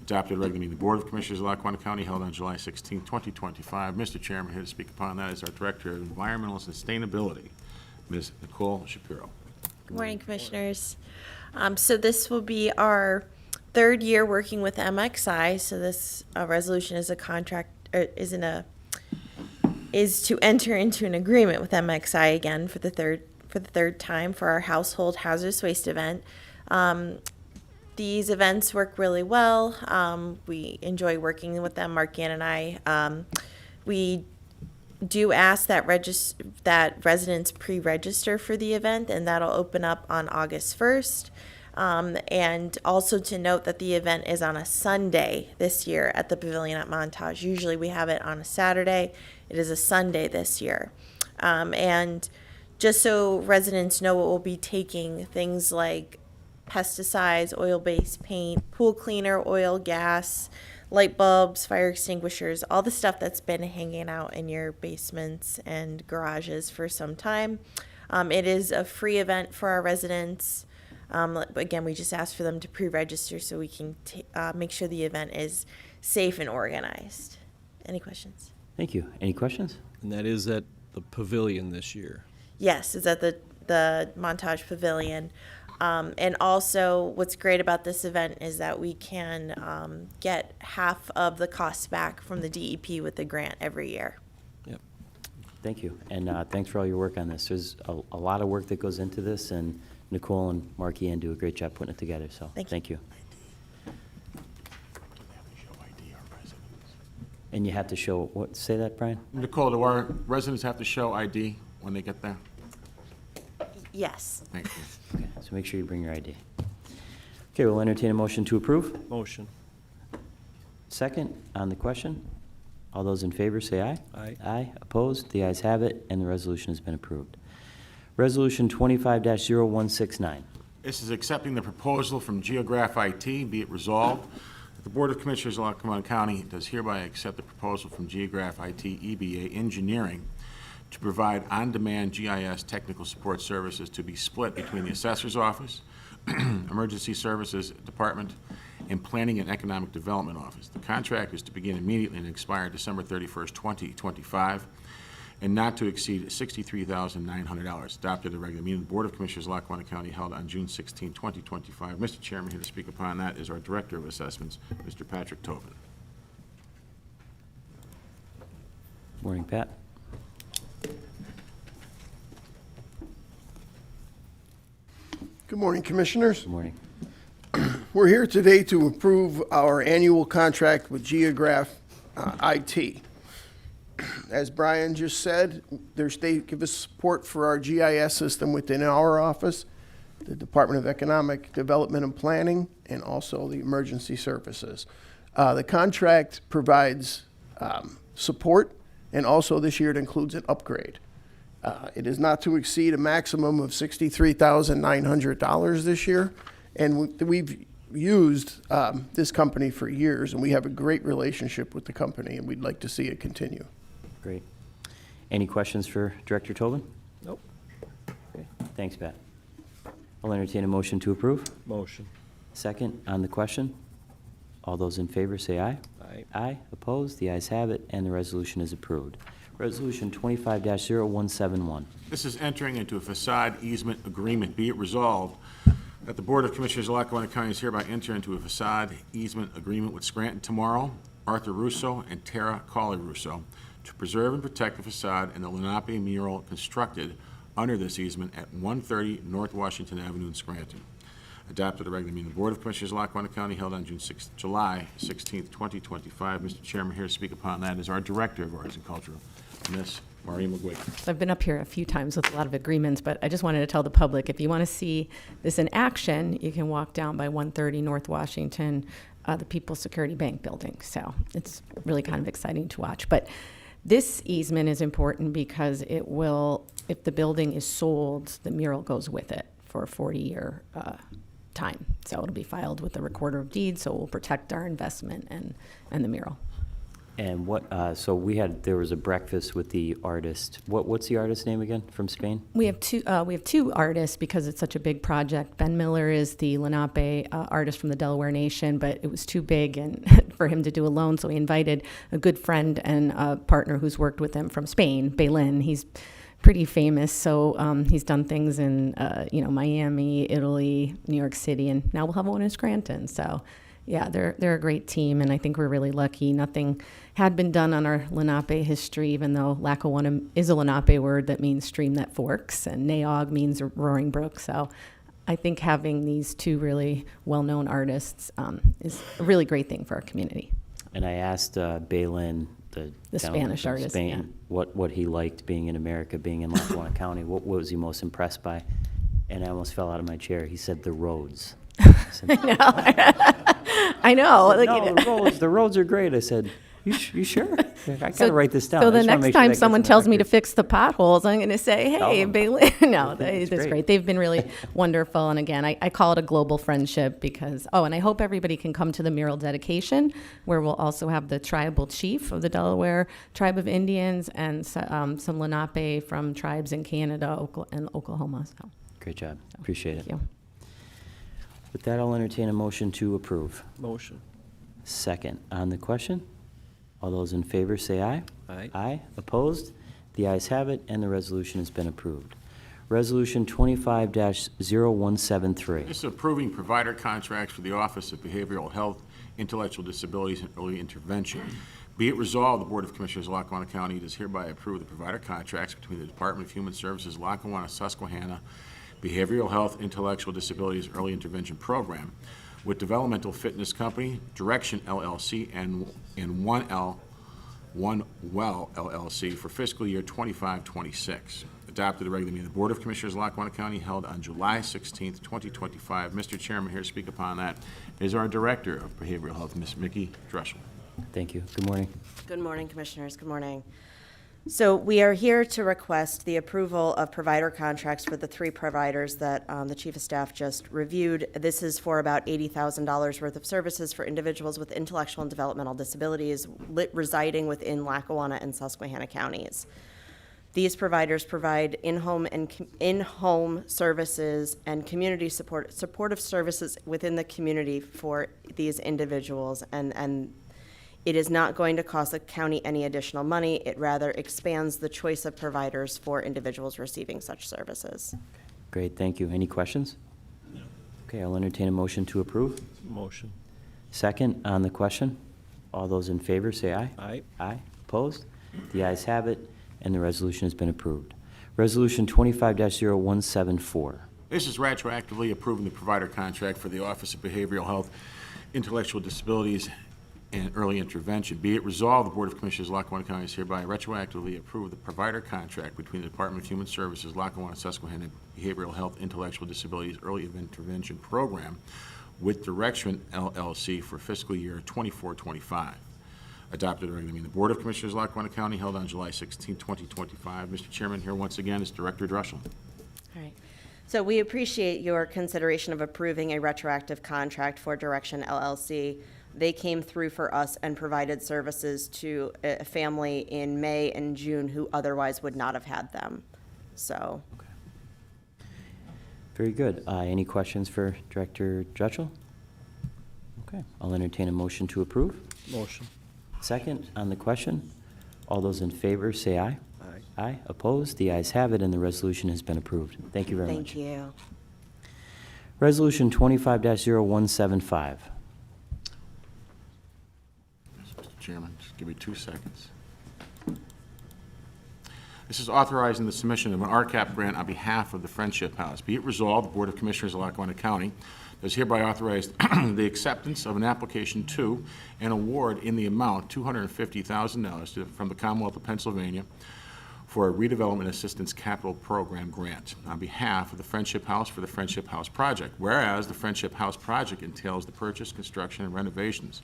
Adopted regular meeting of the Board of Commissioners of Lackawanna County held on July 16th, 2025. Mr. Chairman, here to speak upon that is our Director of Environmental Sustainability, Ms. Nicole Shapiro. Good morning, Commissioners. So this will be our third year working with MXI. So this resolution is a contract, is to enter into an agreement with MXI again for the third time for our household hazardous waste event. These events work really well. We enjoy working with them, Mark Gann and I. We do ask that residents pre-register for the event, and that'll open up on August 1st. And also to note that the event is on a Sunday this year at the Pavilion at Montage. Usually we have it on a Saturday. It is a Sunday this year. And just so residents know, it will be taking things like pesticides, oil-based paint, pool cleaner, oil, gas, light bulbs, fire extinguishers, all the stuff that's been hanging out in your basements and garages for some time. It is a free event for our residents. Again, we just ask for them to pre-register so we can make sure the event is safe and organized. Any questions? Thank you. Any questions? And that is at the Pavilion this year. Yes, it's at the Montage Pavilion. And also, what's great about this event is that we can get half of the costs back from the DEP with the grant every year. Yep. Thank you. And thanks for all your work on this. There's a lot of work that goes into this, and Nicole and Mark Ian do a great job putting it together. So thank you. And you have to show, what, say that, Brian? Nicole, do our residents have to show ID when they get there? Yes. Thank you. Okay, so make sure you bring your ID. Okay, we'll entertain a motion to approve. Motion. Second, on the question. All those in favor say aye. Aye. Aye. Opposed? The ayes have it, and the resolution has been approved. Resolution 25-0169. This is accepting the proposal from Geograph IT. Be it resolved that the Board of Commissioners of Lackawanna County does hereby accept the proposal from Geograph IT EBA Engineering to provide on-demand GIS technical support services to be split between the Assessor's Office, Emergency Services Department, and Planning and Economic Development Office. The contract is to begin immediately and expire December 31st, 2025, and not to exceed $63,900. Adopted at the regular meeting of the Board of Commissioners of Lackawanna County held on June 16, 2025. Mr. Chairman, here to speak upon that is our Director of Assessments, Mr. Patrick Tobin. Morning, Pat. Good morning, Commissioners. Good morning. We're here today to approve our annual contract with Geograph IT. As Brian just said, they give us support for our GIS system within our office, the Department of Economic Development and Planning, and also the Emergency Services. The contract provides support, and also this year it includes an upgrade. It is not to exceed a maximum of $63,900 this year, and we've used this company for years, and we have a great relationship with the company, and we'd like to see it continue. Great. Any questions for Director Tobin? Nope. Okay. Thanks, Pat. I'll entertain a motion to approve. Motion. Second on the question. All those in favor say aye. Aye. Aye. Opposed? The ayes have it, and the resolution is approved. Resolution 25-0171. This is entering into a facade easement agreement. Be it resolved that the Board of Commissioners of Lackawanna County is hereby enter into a facade easement agreement with Scranton Tomorrow, Arthur Russo, and Tara Cawley Russo to preserve and protect the facade and the Lenape mural constructed under this easement at 130 North Washington Avenue in Scranton. Adopted at a regular meeting of the Board of Commissioners of Lackawanna County held on July 16, 2025. Mr. Chairman, here to speak upon that is our Director of Arts and Culture, Ms. Maureen McGuigan. I've been up here a few times with a lot of agreements, but I just wanted to tell the public, if you want to see this in action, you can walk down by 130 North Washington, the People's Security Bank building. So it's really kind of exciting to watch. But this easement is important because it will, if the building is sold, the mural goes with it for a 40-year time. So it'll be filed with the Recorder of Deeds, so it will protect our investment and the mural. And what, so there was a breakfast with the artist. What's the artist's name again from Spain? We have two artists because it's such a big project. Ben Miller is the Lenape artist from the Delaware Nation, but it was too big and for him to do alone, so he invited a good friend and a partner who's worked with him from Spain, Baylin. He's pretty famous, so he's done things in Miami, Italy, New York City, and now we'll have one in Scranton. So yeah, they're a great team, and I think we're really lucky. Nothing had been done on our Lenape history, even though Lackawanna is a Lenape word that means stream that forks, and Naog means roaring brook. So I think having these two really well-known artists is a really great thing for our community. And I asked Baylin, the Spanish artist, Spain, yeah, what he liked being in America, being in Lackawanna County. What was he most impressed by? And I almost fell out of my chair. He said the roads. I know. No, the roads are great. I said, you sure? I got to write this down. So the next time someone tells me to fix the potholes, I'm going to say, hey, Bailey. No, that's great. They've been really wonderful. And again, I call it a global friendship because, and I hope everybody can come to the mural dedication where we'll also have the tribal chief of the Delaware Tribe of Indians and some Lenape from tribes in Canada and Oklahoma. So. Great job. Appreciate it. Thank you. With that, I'll entertain a motion to approve. Motion. Second on the question. All those in favor say aye. Aye. Aye. Opposed? The ayes have it, and the resolution has been approved. Resolution 25-0173. This is approving provider contracts for the Office of Behavioral Health, Intellectual Disabilities, and Early Intervention. Be it resolved, the Board of Commissioners of Lackawanna County does hereby approve the provider contracts between the Department of Human Services, Lackawanna, Susquehanna, Behavioral Health, Intellectual Disabilities, Early Intervention Program with Developmental Fitness Company, Direction LLC, and One Well LLC for fiscal year 25-26. Adopted at the regular meeting of the Board of Commissioners of Lackawanna County held on July 16th, 2025. Mr. Chairman, here to speak upon that is our Director of Behavioral Health, Ms. Mickey Dreschel. Thank you. Good morning. Good morning, Commissioners. Good morning. So we are here to request the approval of provider contracts for the three providers that the Chief of Staff just reviewed. This is for about $80,000 worth of services for individuals with intellectual and developmental disabilities residing within Lackawanna and Susquehanna counties. These providers provide in-home services and community supportive services within the community for these individuals, and it is not going to cost the county any additional money. It rather expands the choice of providers for individuals receiving such services. Great, thank you. Any questions? No. Okay, I'll entertain a motion to approve. Motion. Second on the question. All those in favor say aye. Aye. Aye. Opposed? The ayes have it, and the resolution has been approved. Resolution 25-0174. This is retroactively approving the provider contract for the Office of Behavioral Health, Intellectual Disabilities, and Early Intervention. Be it resolved, the Board of Commissioners of Lackawanna County is hereby retroactively approve the provider contract between the Department of Human Services, Lackawanna, Susquehanna Behavioral Health, Intellectual Disabilities, Early Intervention Program with Direction LLC for fiscal year 24-25. Adopted regularly meeting. The Board of Commissioners of Lackawanna County held on July 16, 2025. Mr. Chairman, here once again is Director Dreschel. All right. So we appreciate your consideration of approving a retroactive contract for Direction LLC. They came through for us and provided services to a family in May and June who otherwise would not have had them. So. Okay. Very good. Any questions for Director Dreschel? Okay, I'll entertain a motion to approve. Motion. Second on the question. All those in favor say aye. Aye. Aye. Opposed? The ayes have it, and the resolution has been approved. Thank you very much. Thank you. Resolution 25-0175. Mr. Chairman, just give me 2 seconds. This is authorizing the submission of an RCAP grant on behalf of the Friendship House. Be it resolved, the Board of Commissioners of Lackawanna County does hereby authorize the acceptance of an application to and award in the amount $250,000 from the Commonwealth of Pennsylvania for a redevelopment assistance capital program grant on behalf of the Friendship House for the Friendship House project. Whereas the Friendship House project entails the purchase, construction, and renovations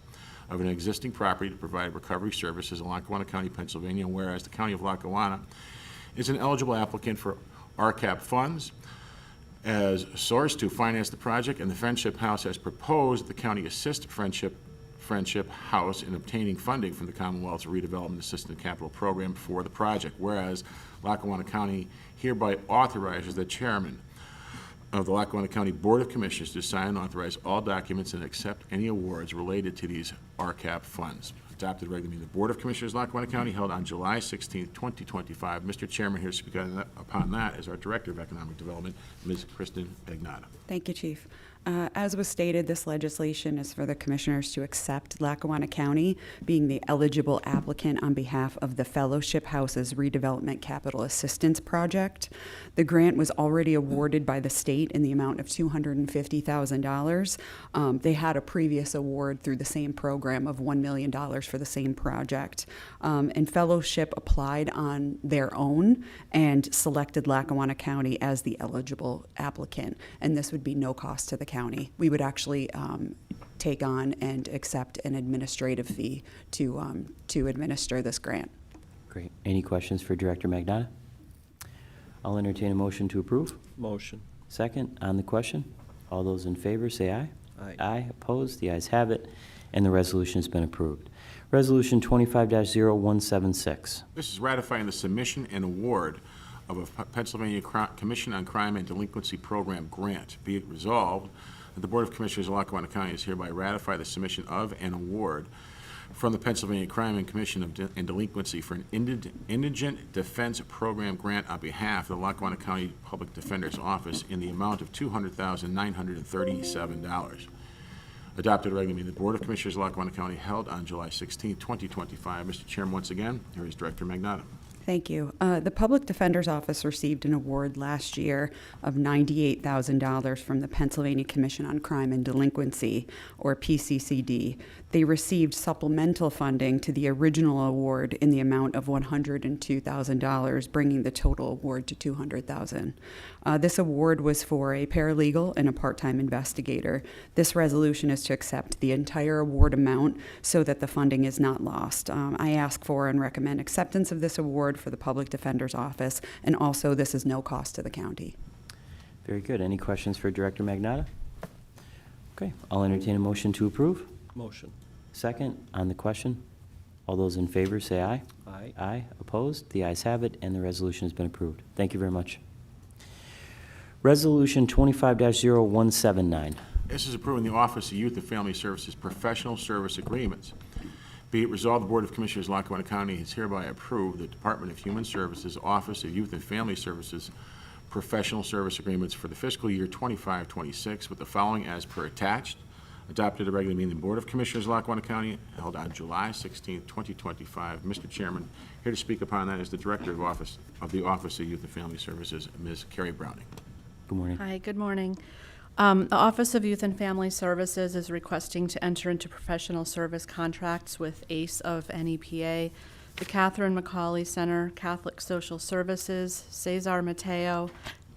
of an existing property to provide recovery services in Lackawanna County, Pennsylvania, and whereas the County of Lackawanna is an eligible applicant for RCAP funds as a source to finance the project, and the Friendship House has proposed the county assist Friendship House in obtaining funding from the Commonwealth's Redevelopment Assistance Capital Program for the project. Whereas Lackawanna County hereby authorizes the chairman of the Lackawanna County Board of Commissioners to sign and authorize all documents and accept any awards related to these RCAP funds. Adopted regular meeting of the Board of Commissioners of Lackawanna County held on July 16, 2025. Mr. Chairman, here to speak upon that is our Director of Economic Development, Ms. Kristen Agnata. Thank you, Chief. As was stated, this legislation is for the commissioners to accept Lackawanna County being the eligible applicant on behalf of the Fellowship House's Redevelopment Capital Assistance Project. The grant was already awarded by the state in the amount of $250,000. They had a previous award through the same program of $1 million for the same project. And Fellowship applied on their own and selected Lackawanna County as the eligible applicant. And this would be no cost to the county. We would actually take on and accept an administrative fee to administer this grant. Great. Any questions for Director Magnata? I'll entertain a motion to approve. Motion. Second on the question. All those in favor say aye. Aye. Aye. Opposed? The ayes have it, and the resolution has been approved. Resolution 25-0176. This is ratifying the submission and award of a Pennsylvania Commission on Crime and Delinquency Program grant. Be it resolved that the Board of Commissioners of Lackawanna County is hereby ratify the submission of an award from the Pennsylvania Crime and Commission and Delinquency for an Indigent Defense Program grant on behalf of the Lackawanna County Public Defender's Office in the amount of $200,937. Adopted regular meeting of the Board of Commissioners of Lackawanna County held on July 16, 2025. Mr. Chairman, once again, here is Director Magnata. Thank you. The Public Defender's Office received an award last year of $98,000 from the Pennsylvania Commission on Crime and Delinquency, or PCCD. They received supplemental funding to the original award in the amount of $102,000, bringing the total award to $200,000. This award was for a paralegal and a part-time investigator. This resolution is to accept the entire award amount so that the funding is not lost. I ask for and recommend acceptance of this award for the Public Defender's Office, and also this is no cost to the county. Very good. Any questions for Director Magnata? Okay, I'll entertain a motion to approve. Motion. Second on the question. All those in favor say aye. Aye. Aye. Opposed? The ayes have it, and the resolution has been approved. Thank you very much. Resolution 25-0179. This is approving the Office of Youth and Family Services professional service agreements. Be it resolved, the Board of Commissioners of Lackawanna County has hereby approved the Department of Human Services Office of Youth and Family Services professional service agreements for the fiscal year 25-26 with the following as per attached. Adopted at a regular meeting of the Board of Commissioners of Lackawanna County held on July 16, 2025. Mr. Chairman, here to speak upon that is the Director of the Office of Youth and Family Services, Ms. Carrie Browning. Good morning. Hi, good morning. The Office of Youth and Family Services is requesting to enter into professional service contracts with ACE of NEPA, the Catherine McCauley Center, Catholic Social Services, Cesar Mateo,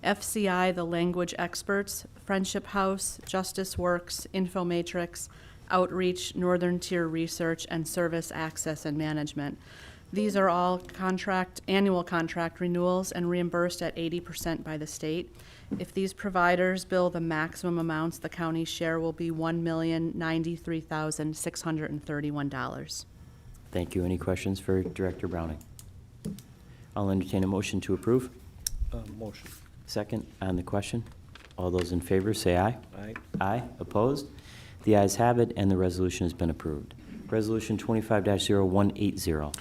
FCI, the Language Experts, Friendship House, Justice Works, Infomatrix, Outreach, Northern Tier Research, and Service Access and Management. These are all annual contract renewals and reimbursed at 80% by the state. If these providers bill the maximum amounts, the county's share will be $1,093,631. Thank you. Any questions for Director Browning? I'll entertain a motion to approve. Motion. Second on the question. All those in favor say aye. Aye. Aye. Opposed? The ayes have it, and the resolution has been approved. Resolution 25-0180.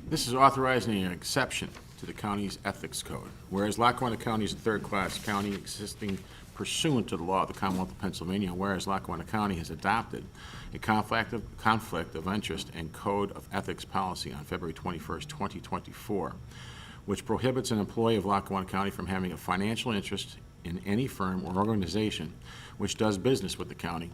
This is authorizing an exception to the county's ethics code. Whereas Lackawanna County is a third-class county existing pursuant to the law of the Commonwealth of Pennsylvania, whereas Lackawanna County has adopted a conflict of interest and code of ethics policy on February 21st, 2024, which prohibits an employee of Lackawanna County from having a financial interest in any firm or organization which does business with the county.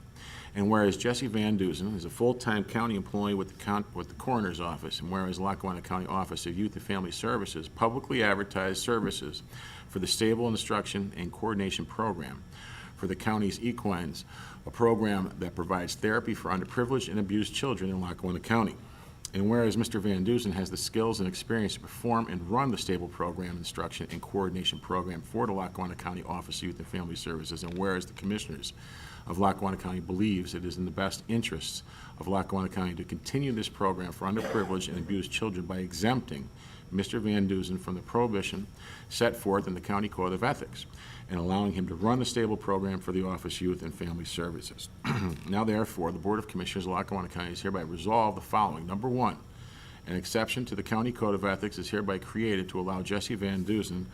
And whereas Jesse Van Dusen is a full-time county employee with the coroner's office, and whereas Lackawanna County Office of Youth and Family Services publicly advertised services for the Stable Instruction and Coordination Program for the county's equines, a program that provides therapy for underprivileged and abused children in Lackawanna County. And whereas Mr. Van Dusen has the skills and experience to perform and run the Stable Program Instruction and Coordination Program for the Lackawanna County Office of Youth and Family Services, and whereas the Commissioners of Lackawanna County believes it is in the best interests of Lackawanna County to continue this program for underprivileged and abused children by exempting Mr. Van Dusen from the prohibition set forth in the County Code of Ethics and allowing him to run the Stable Program for the Office of Youth and Family Services. Now therefore, the Board of Commissioners of Lackawanna County is hereby resolved the following. Number one, an exception to the County Code of Ethics is hereby created to allow Jesse Van Dusen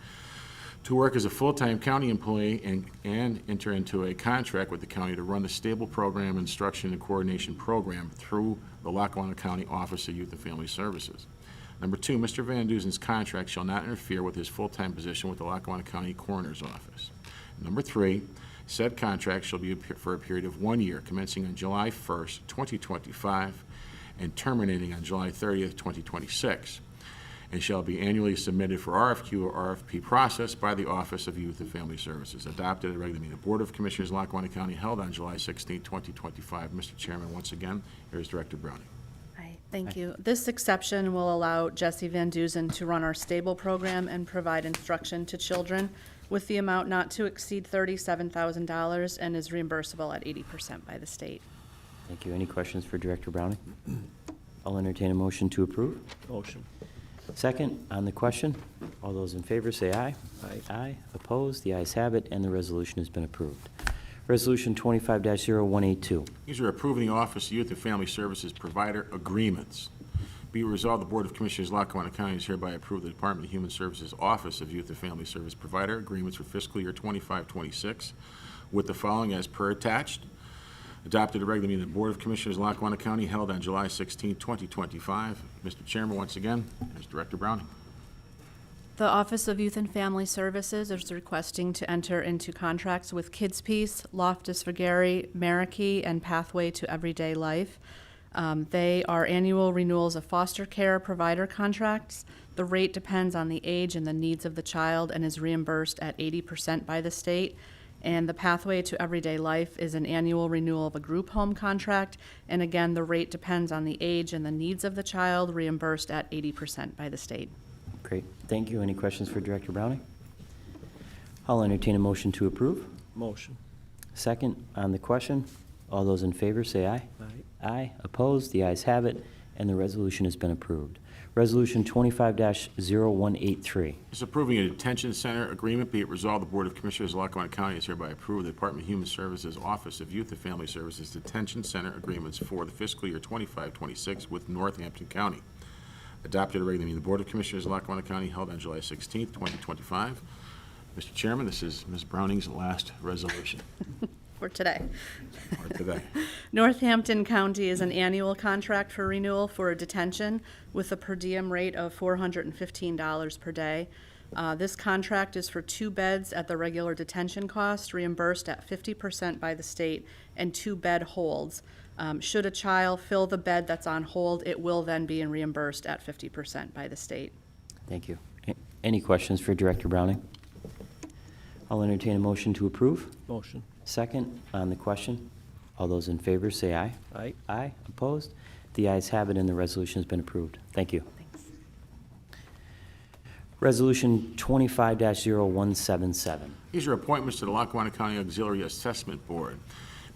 to work as a full-time county employee and enter into a contract with the county to run the Stable Program Instruction and Coordination Program through the Lackawanna County Office of Youth and Family Services. Number two, Mr. Van Dusen's contract shall not interfere with his full-time position with the Lackawanna County Coroner's Office. Number three, said contract shall be for a period of 1 year, commencing on July 1st, 2025, and terminating on July 30th, 2026. And shall be annually submitted for RFQ or RFP process by the Office of Youth and Family Services. Adopted at a regular meeting of the Board of Commissioners, Lackawanna County, held on July 16, 2025. Mr. Chairman, once again, here is Director Browning. Hi, thank you. This exception will allow Jesse Van Dusen to run our Stable program and provide instruction to children with the amount not to exceed $37,000 and is reimbursable at 80% by the state. Thank you. Any questions for Director Browning? I'll entertain a motion to approve. Motion. Second on the question. All those in favor say aye. Aye. Aye. Opposed? The ayes have it, and the resolution has been approved. Resolution 25-0182. These are approving the Office of Youth and Family Services provider agreements. Be it resolved, the Board of Commissioners of Lackawanna County is hereby approve the Department of Human Services Office of Youth and Family Service provider agreements for fiscal year 25-26 with the following as per attached. Adopted a regular meeting of the Board of Commissioners of Lackawanna County held on July 16, 2025. Mr. Chairman, once again, is Director Browning. The Office of Youth and Family Services is requesting to enter into contracts with Kids Peace, Loftus Vergari, Marikey, and Pathway to Everyday Life. They are annual renewals of foster care provider contracts. The rate depends on the age and the needs of the child and is reimbursed at 80% by the state. And the Pathway to Everyday Life is an annual renewal of a group home contract. And again, the rate depends on the age and the needs of the child, reimbursed at 80% by the state. Great. Thank you. Any questions for Director Browning? I'll entertain a motion to approve. Motion. Second on the question. All those in favor say aye. Aye. Aye. Opposed? The ayes have it, and the resolution has been approved. Resolution 25-0183. Is approving a detention center agreement. Be it resolved, the Board of Commissioners of Lackawanna County is hereby approved the Department of Human Services Office of Youth and Family Services Detention Center agreements for the fiscal year 25-26 with Northampton County. Adopted a regular meeting of the Board of Commissioners of Lackawanna County held on July 16th, 2025. Mr. Chairman, this is Ms. Browning's last resolution For today. for today. Northampton County is an annual contract for renewal for a detention with a per diem rate of $415 per day. This contract is for 2 beds at the regular detention cost, reimbursed at 50% by the state, and 2 bed holds. Should a child fill the bed that's on hold, it will then be reimbursed at 50% by the state. Thank you. Any questions for Director Browning? I'll entertain a motion to approve. Motion. Second on the question. All those in favor say aye. Aye. Aye. Opposed? The ayes have it, and the resolution has been approved. Thank you. Thanks. Resolution 25-0177. These are appointments to the Lackawanna County Auxiliary Assessment Board.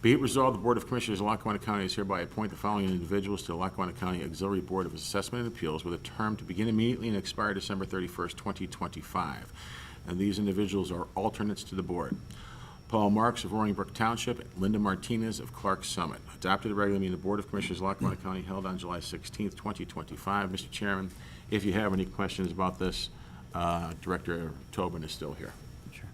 Be it resolved, the Board of Commissioners of Lackawanna County is hereby appoint the following individuals to the Lackawanna County Auxiliary Board of Assessment and Appeals with a term to begin immediately and expire December 31st, 2025. And these individuals are alternates to the board. Paul Marks of Roaring Brook Township, Linda Martinez of Clark Summit. Adopted a regular meeting of the Board of Commissioners of Lackawanna County held on July 16th, 2025. Mr. Chairman, if you have any questions about this, Director Tobin is still here. Sure.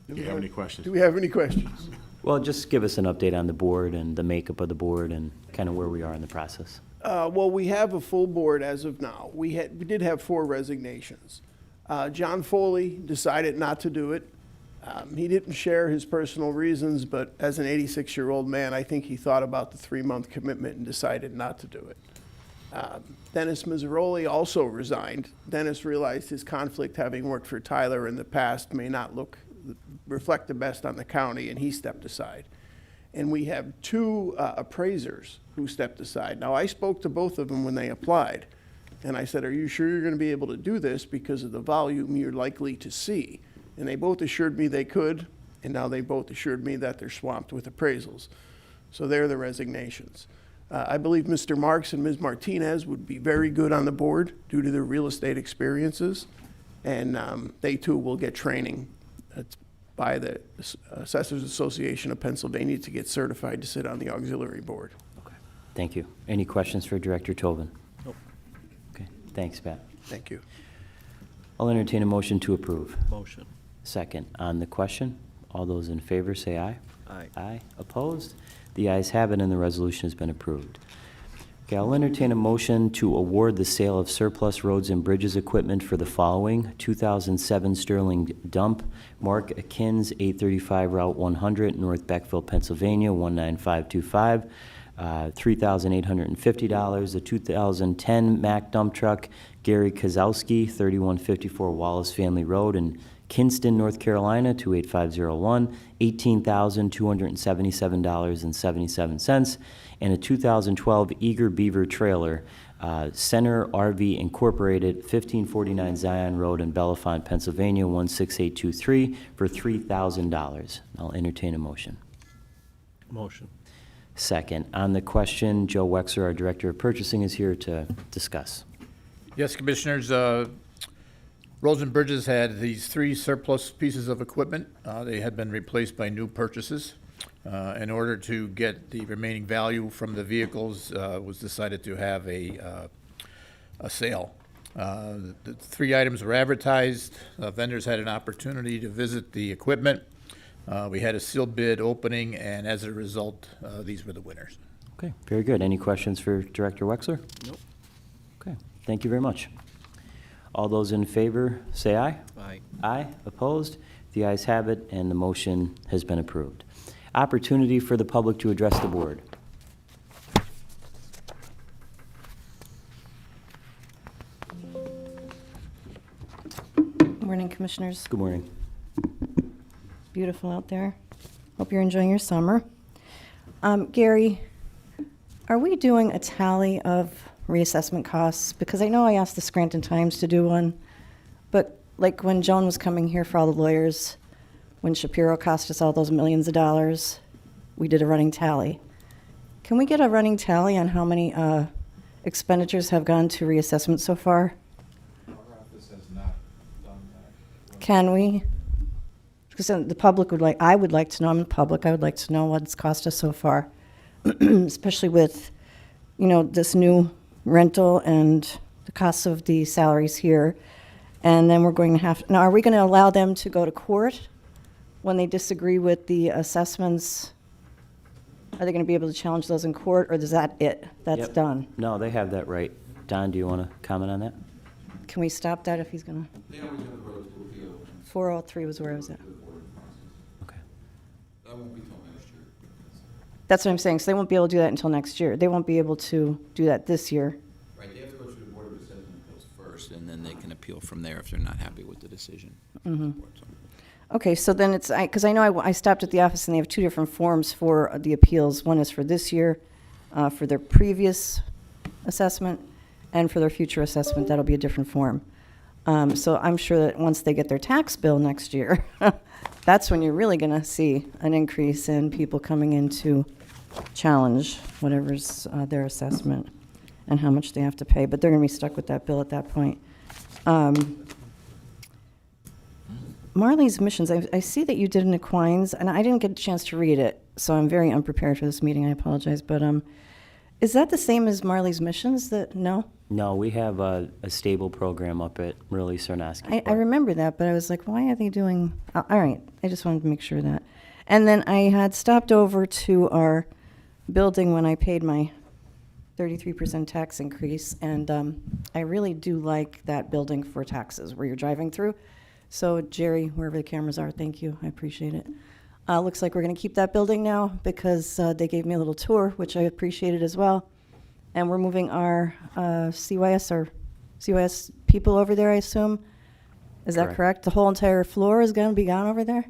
Do you have any questions? Do we have any questions? Well, just give us an update on the board and the makeup of the board and kind of where we are in the process. Well, we have a full board as of now. We did have 4 resignations. John Foley decided not to do it. He didn't share his personal reasons, but as an 86-year-old man, I think he thought about the 3-month commitment and decided not to do it. Dennis Mazzaroli also resigned. Dennis realized his conflict, having worked for Tyler in the past, may not reflect the best on the county, and he stepped aside. And we have 2 appraisers who stepped aside. Now, I spoke to both of them when they applied, and I said, are you sure you're going to be able to do this because of the volume you're likely to see? And they both assured me they could, and now they both assured me that they're swamped with appraisals. So they're the resignations. I believe Mr. Marks and Ms. Martinez would be very good on the board due to their real estate experiences, and they too will get training by the Assessors Association of Pennsylvania to get certified to sit on the auxiliary board. Okay. Thank you. Any questions for Director Tobin? Nope. Okay. Thanks, Pat. Thank you. I'll entertain a motion to approve. Motion. Second on the question. All those in favor say aye. Aye. Aye. Opposed? The ayes have it, and the resolution has been approved. Okay, I'll entertain a motion to award the sale of surplus roads and bridges equipment for the following: 2007 Sterling dump, Mark Akins, 835 Route 100, North Beckville, Pennsylvania, 19525, $3,850. The 2010 Mack dump truck, Gary Kozowski, 3154 Wallace Family Road in Kinston, North Carolina, 28501, $18,277.77, and a 2012 Eager Beaver trailer, Center RV Incorporated, 1549 Zion Road in Bellefonte, Pennsylvania, 16823, for $3,000. I'll entertain a motion. Motion. Second. On the question, Joe Wexler, our Director of Purchasing, is here to discuss. Yes, Commissioners, Roads and Bridges had these 3 surplus pieces of equipment. They had been replaced by new purchases. In order to get the remaining value from the vehicles, was decided to have a sale. The 3 items were advertised. Vendors had an opportunity to visit the equipment. We had a sealed bid opening, and as a result, these were the winners. Okay, very good. Any questions for Director Wexler? Nope. Okay, thank you very much. All those in favor, say aye. Aye. Aye. Opposed? The ayes have it, and the motion has been approved. Opportunity for the public to address the board. Morning, Commissioners. Good morning. Beautiful out there. Hope you're enjoying your summer. Gary, are we doing a tally of reassessment costs? Because I know I asked the Scranton Times to do one, but like when Joan was coming here for all the lawyers, when Shapiro cost us all those millions of dollars, we did a running tally. Can we get a running tally on how many expenditures have gone to reassessment so far? Our office has not done that. Can we? Because the public would like, I would like to know, I'm the public, I would like to know what it's cost us so far, especially with, you know, this new rental and the costs of the salaries here. And then we're going to have, now are we going to allow them to go to court when they disagree with the assessments? Are they going to be able to challenge those in court, or is that it? That's Yep. done? No, they have that right. Don, do you want to comment on that? Can we stop that if he's going to? They always have the right to appeal. 403 was where I was at. Okay. That won't be till next year. That's what I'm saying. So they won't be able to do that until next year. They won't be able to do that this year. Right, they have to go through the Board of Assessment Appeals first, and then they can appeal from there if they're not happy with the decision. Mhm. Okay, so then it's, because I know I stopped at the office and they have two different forms for the appeals. One is for this year, for their previous assessment, and for their future assessment, that'll be a different form. So I'm sure that once they get their tax bill next year, that's when you're really going to see an increase in people coming in to challenge whatever's their assessment and how much they have to pay. But they're going to be stuck with that bill at that point. Marley's missions, I see that you did an Equines, and I didn't get a chance to read it, so I'm very unprepared for this meeting. I apologize. But is that the same as Marley's missions? No? No, we have a stable program up at Really Cernoski. I remember that, but I was like, why are they doing... all right, I just wanted to make sure of that. And then I had stopped over to our building when I paid my 33% tax increase, and I really do like that building for taxes where you're driving through. So Jerry, wherever the cameras are, thank you. I appreciate it. Looks like we're going to keep that building now because they gave me a little tour, which I appreciated as well. And we're moving our CYS people over there, I assume. Is that correct? The whole entire floor is going to be gone over there?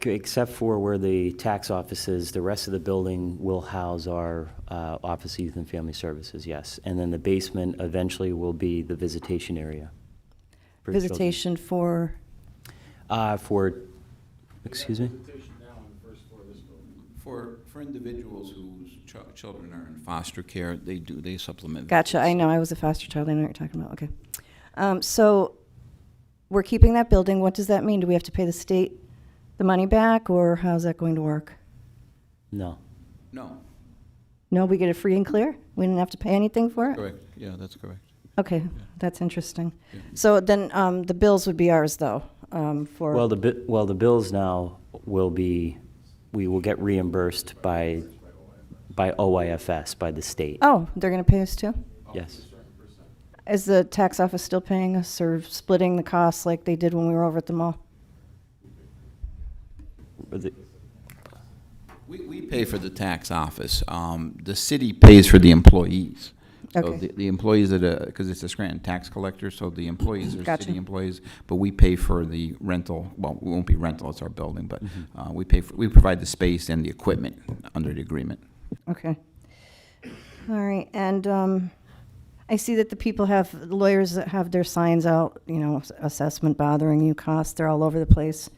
Except for where the tax office is, the rest of the building will house our Office of Youth and Family Services, yes. And then the basement eventually will be the visitation area. For Visitation for? Excuse me? Visitation now on the first floor of this building. For individuals whose children are in foster care, they supplement. Gotcha. I know. I was a foster child. I know what you're talking about. Okay. So we're keeping that building. What does that mean? Do we have to pay the state the money back, or how's that going to work? No. No. No, we get it free and clear? We didn't have to pay anything for it? Correct. Yeah, that's correct. Okay, that's interesting. So then the bills would be ours, though, for... Well, the bills now will be, we will get reimbursed by OIFS, by the state. Oh, they're going to pay us too? Yes. Is the tax office still paying us or splitting the costs like they did when we were over at the mall? We pay for the tax office. The city pays for the employees. So Okay. the employees because it's a Scranton tax collector, so the employees are Gotcha. city employees, but we pay for the rental. Well, it won't be rental; it's our building, but we provide the space and the equipment under the agreement. Okay. All right, and I see that the lawyers that have their signs out, you know, assessment bothering you, costs, they're all over the place.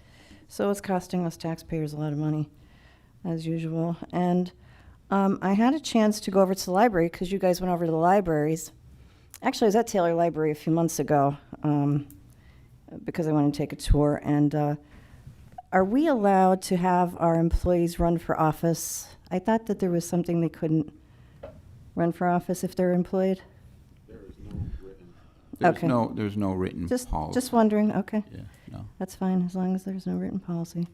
So it's costing us taxpayers a lot of money, as usual. And I had a chance to go over to the library because you guys went over to the libraries. Actually, I was at Taylor Library a few months ago because I wanted to take a tour. And are we allowed to have our employees run for office? I thought that there was something they couldn't run for office if they're employed. Okay. There's no written policy. Just wondering, okay. Yeah, no. That's fine, as long as there's no written policy.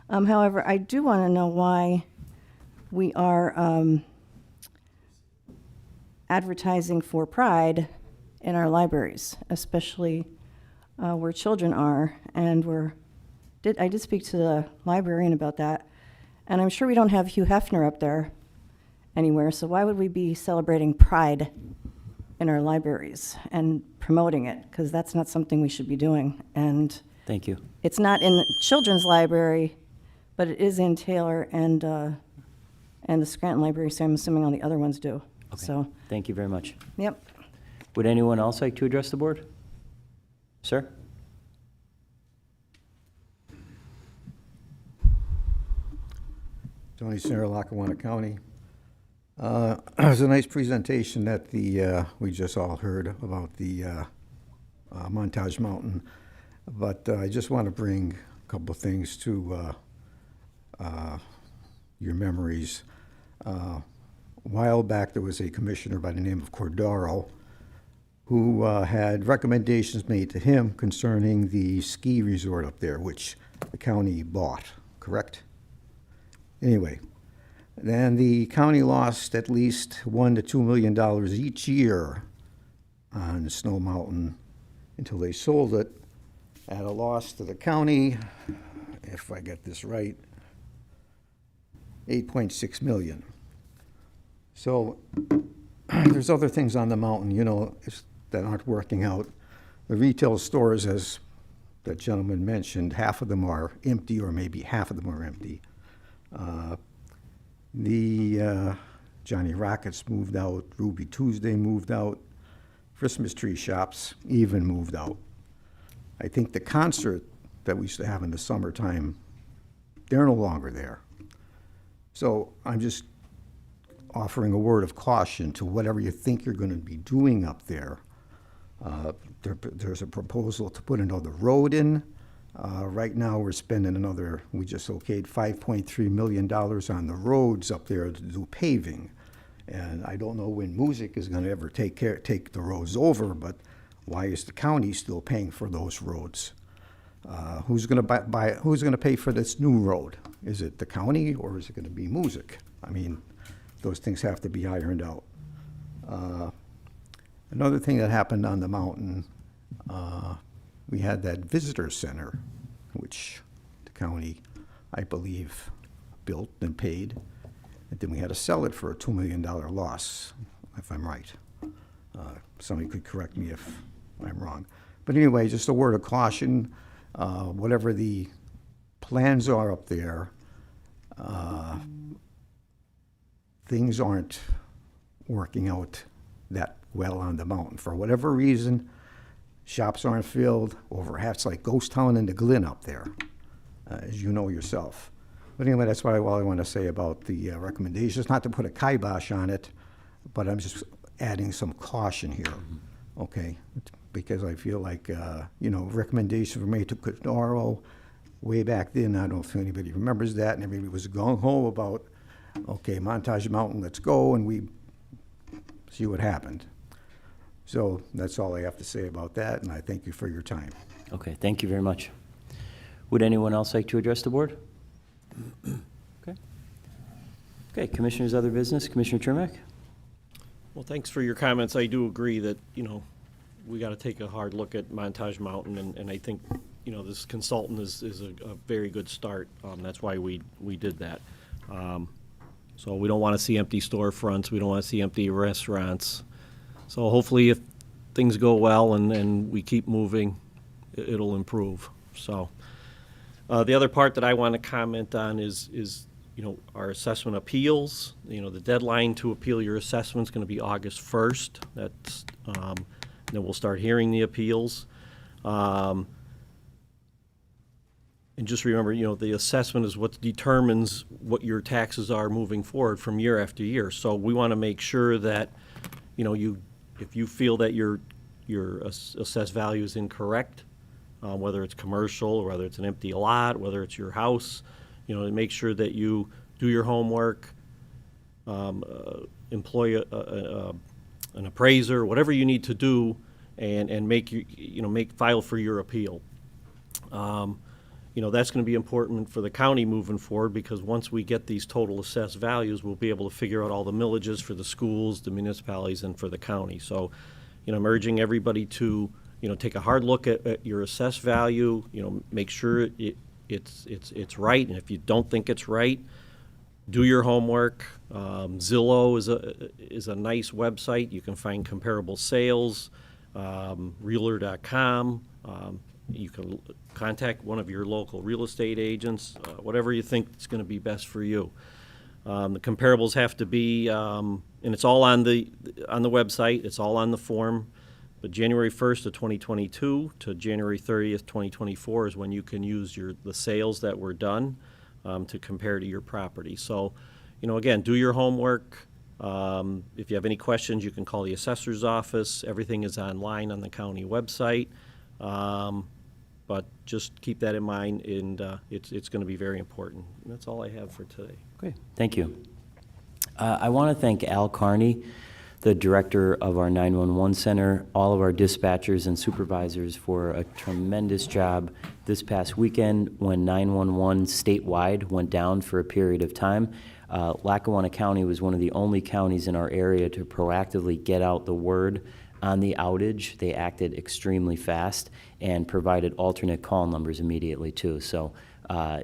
However, I do want to know why we are advertising for pride in our libraries, especially where children are. And I did speak to the librarian about that, and I'm sure we don't have Hugh Hefner up there anywhere, so why would we be celebrating pride in our libraries and promoting it? Because that's not something we should be doing. And Thank you. it's not in the children's library, but it is in Taylor and the Scranton Library, so I'm assuming all the other ones do. Okay. So, Thank you very much. yep. Would anyone else like to address the board? Sir? Tony Singer, Lackawanna County. It was a nice presentation that we just all heard about the Montage Mountain, but I just want to bring a couple of things to your memories. A while back, there was a commissioner by the name of Cordaro who had recommendations made to him concerning the ski resort up there, which the county bought, correct? Anyway, then the county lost at least $1 to $2 million each year on Snow Mountain until they sold it at a loss to the county, if I get this right, $8.6 million. So there's other things on the mountain, you know, that aren't working out. The retail stores, as that gentleman mentioned, half of them are empty, or maybe half of them are empty. The Johnny Rockets moved out, Ruby Tuesday moved out, Christmas tree shops even moved out. I think the concert that we used to have in the summertime, they're no longer there. So I'm just offering a word of caution to whatever you think you're going to be doing up there. There's a proposal to put another road in. Right now, we're spending we just okayed $5.3 million on the roads up there to do paving. And I don't know when music is going to ever take the roads over, but why is the county still paying for those roads? Who's going to pay for this new road? Is it the county, or is it going to be music? I mean, those things have to be ironed out. Another thing that happened on the mountain, we had that visitor center, which the county, I believe, built and paid. And then we had to sell it for a $2 million loss, if I'm right. Somebody could correct me if I'm wrong. But anyway, just a word of caution. Whatever the plans are up there, things aren't working out that well on the mountain. For whatever reason, shops aren't filled. It's like ghost town in the Glen up there, as you know yourself. But anyway, that's all I want to say about the recommendations. Not to put a kibosh on it, but I'm just adding some caution here, okay? Because I feel like, recommendations were made to Cordaro way back then. I don't know if anybody remembers that, and everybody was gung-ho about, okay, Montage Mountain, let's go, and we see what happened. So that's all I have to say about that, and I thank you for your time. Okay, thank you very much. Would anyone else like to address the board? Okay. Okay, commissioners, other business. Commissioner Chermak? Well, thanks for your comments. I do agree that, we got to take a hard look at Montage Mountain, and I think, this consultant is a very good start. That's why we did that. So we don't want to see empty storefronts. We don't want to see empty restaurants. So hopefully if things go well and we keep moving, it'll improve. So the other part that I want to comment on is our assessment appeals. The deadline to appeal your assessment is going to be August 1st. That's then we'll start hearing the appeals. And just remember, the assessment is what determines what your taxes are moving forward from year after year. So we want to make sure that, if you feel that your assessed value is incorrect, whether it's commercial or whether it's an empty lot, whether it's your house, to make sure that you do your homework, employ an appraiser, whatever you need to do, and make file for your appeal. That's going to be important for the county moving forward, because once we get these total assessed values, we'll be able to figure out all the millages for the schools, the municipalities, and for the county. So, I'm urging everybody to, take a hard look at your assessed value, make sure it's right, and if you don't think it's right, do your homework. Zillow is a nice website. You can find comparable sales, Realtor.com. You can contact one of your local real estate agents, whatever you think is going to be best for you. The comparables have to be, and it's all on the website. It's all on the form. But January 1st of 2022 to January 30th, 2024 is when you can use the sales that were done. to compare to your property. So, again, do your homework. If you have any questions, you can call the assessor's office. Everything is online on the county website. But just keep that in mind, and it's going to be very important. And that's all I have for today. Okay, thank you. I want to thank Al Carney, the director of our 911 center, all of our dispatchers and supervisors for a tremendous job this past weekend when 911 statewide went down for a period of time. Lackawanna County was one of the only counties in our area to proactively get out the word on the outage. They acted extremely fast and provided alternate call numbers immediately too. So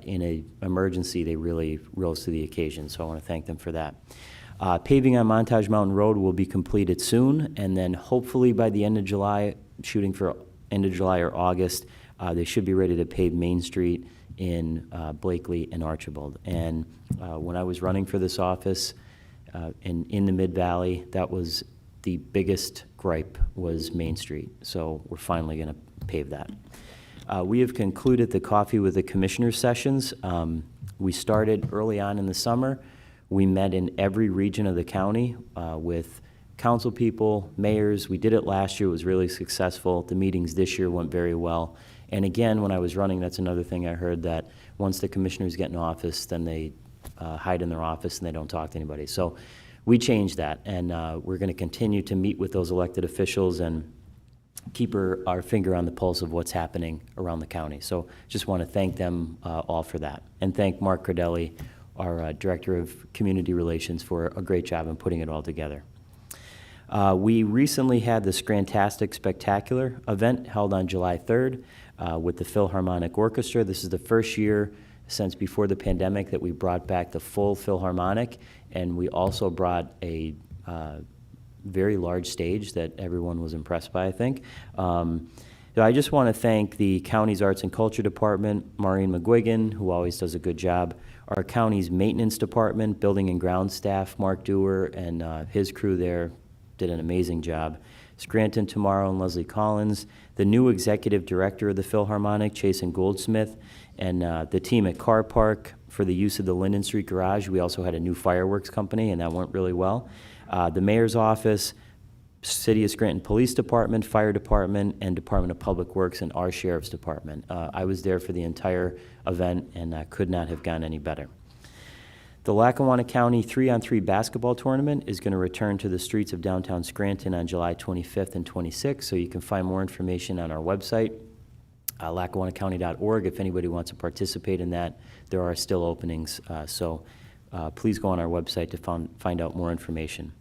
in an emergency, they really rose to the occasion. So I want to thank them for that. Paving on Montage Mountain Road will be completed soon, and then hopefully by the end of July, shooting for end of July or August, they should be ready to pave Main Street in Blakely and Archibald. And when I was running for this office in the Mid-Valley, that was the biggest gripe, was Main Street. So we're finally going to pave that. We have concluded the Coffee with the Commissioners sessions. We started early on in the summer. We met in every region of the county with council people, mayors. We did it last year. It was really successful. The meetings this year went very well. And again, when I was running, that's another thing I heard, that once the commissioners get in office, then they hide in their office and they don't talk to anybody. So we changed that, and we're going to continue to meet with those elected officials and keep our finger on the pulse of what's happening around the county. So just want to thank them all for that, and thank Mark Cardelli, our Director of Community Relations, for a great job in putting it all together. We recently had the Scrantastic Spectacular event held on July 3rd with the Philharmonic Orchestra. This is the first year since before the pandemic that we brought back the full Philharmonic, and we also brought a very large stage that everyone was impressed by, I think. So I just want to thank the county's Arts and Culture Department, Maureen McGuigan, who always does a good job, our county's Maintenance Department, Building and Ground staff, Mark Dewar and his crew there did an amazing job, Scranton Tomorrow and Leslie Collins, the new Executive Director of the Philharmonic, Chasen Goldsmith, and the team at Car Park for the use of the Linden Street Garage. We also had a new fireworks company, and that went really well. The Mayor's Office, City of Scranton Police Department, Fire Department, and Department of Public Works, and our Sheriff's Department. I was there for the entire event, and could not have gone any better. The Lackawanna County 3-on-3 basketball tournament is going to return to the streets of downtown Scranton on July 25th and 26th, so you can find more information on our website, lackawannacounty.org. If anybody wants to participate in that, there are still openings, so please go on our website to find out more information.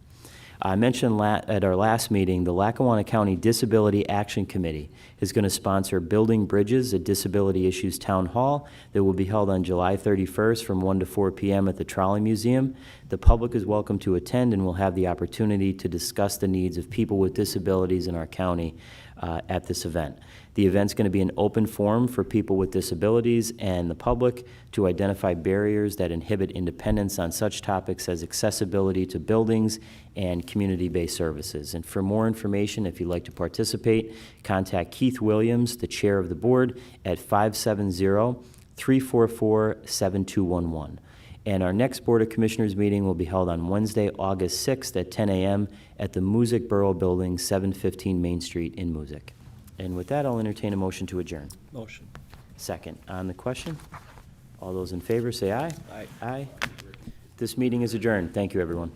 I mentioned at our last meeting, the Lackawanna County Disability Action Committee is going to sponsor Building Bridges, a Disability Issues Town Hall that will be held on July 31st from 1 to 4 p.m. at the Trolley Museum. The public is welcome to attend and will have the opportunity to discuss the needs of people with disabilities in our county at this event. The event's going to be an open forum for people with disabilities and the public to identify barriers that inhibit independence on such topics as accessibility to buildings and community-based services. And for more information, if you'd like to participate, contact Keith Williams, the chair of the board, at 570-344-7211. And our next Board of Commissioners meeting will be held on Wednesday, August 6th at 10 a.m. at the Music Borough Building, 715 Main Street in Music. And with that, I'll entertain a motion to adjourn. Motion. Second. On the question, all those in favor say aye. Aye. Aye. This meeting is adjourned. Thank you, everyone.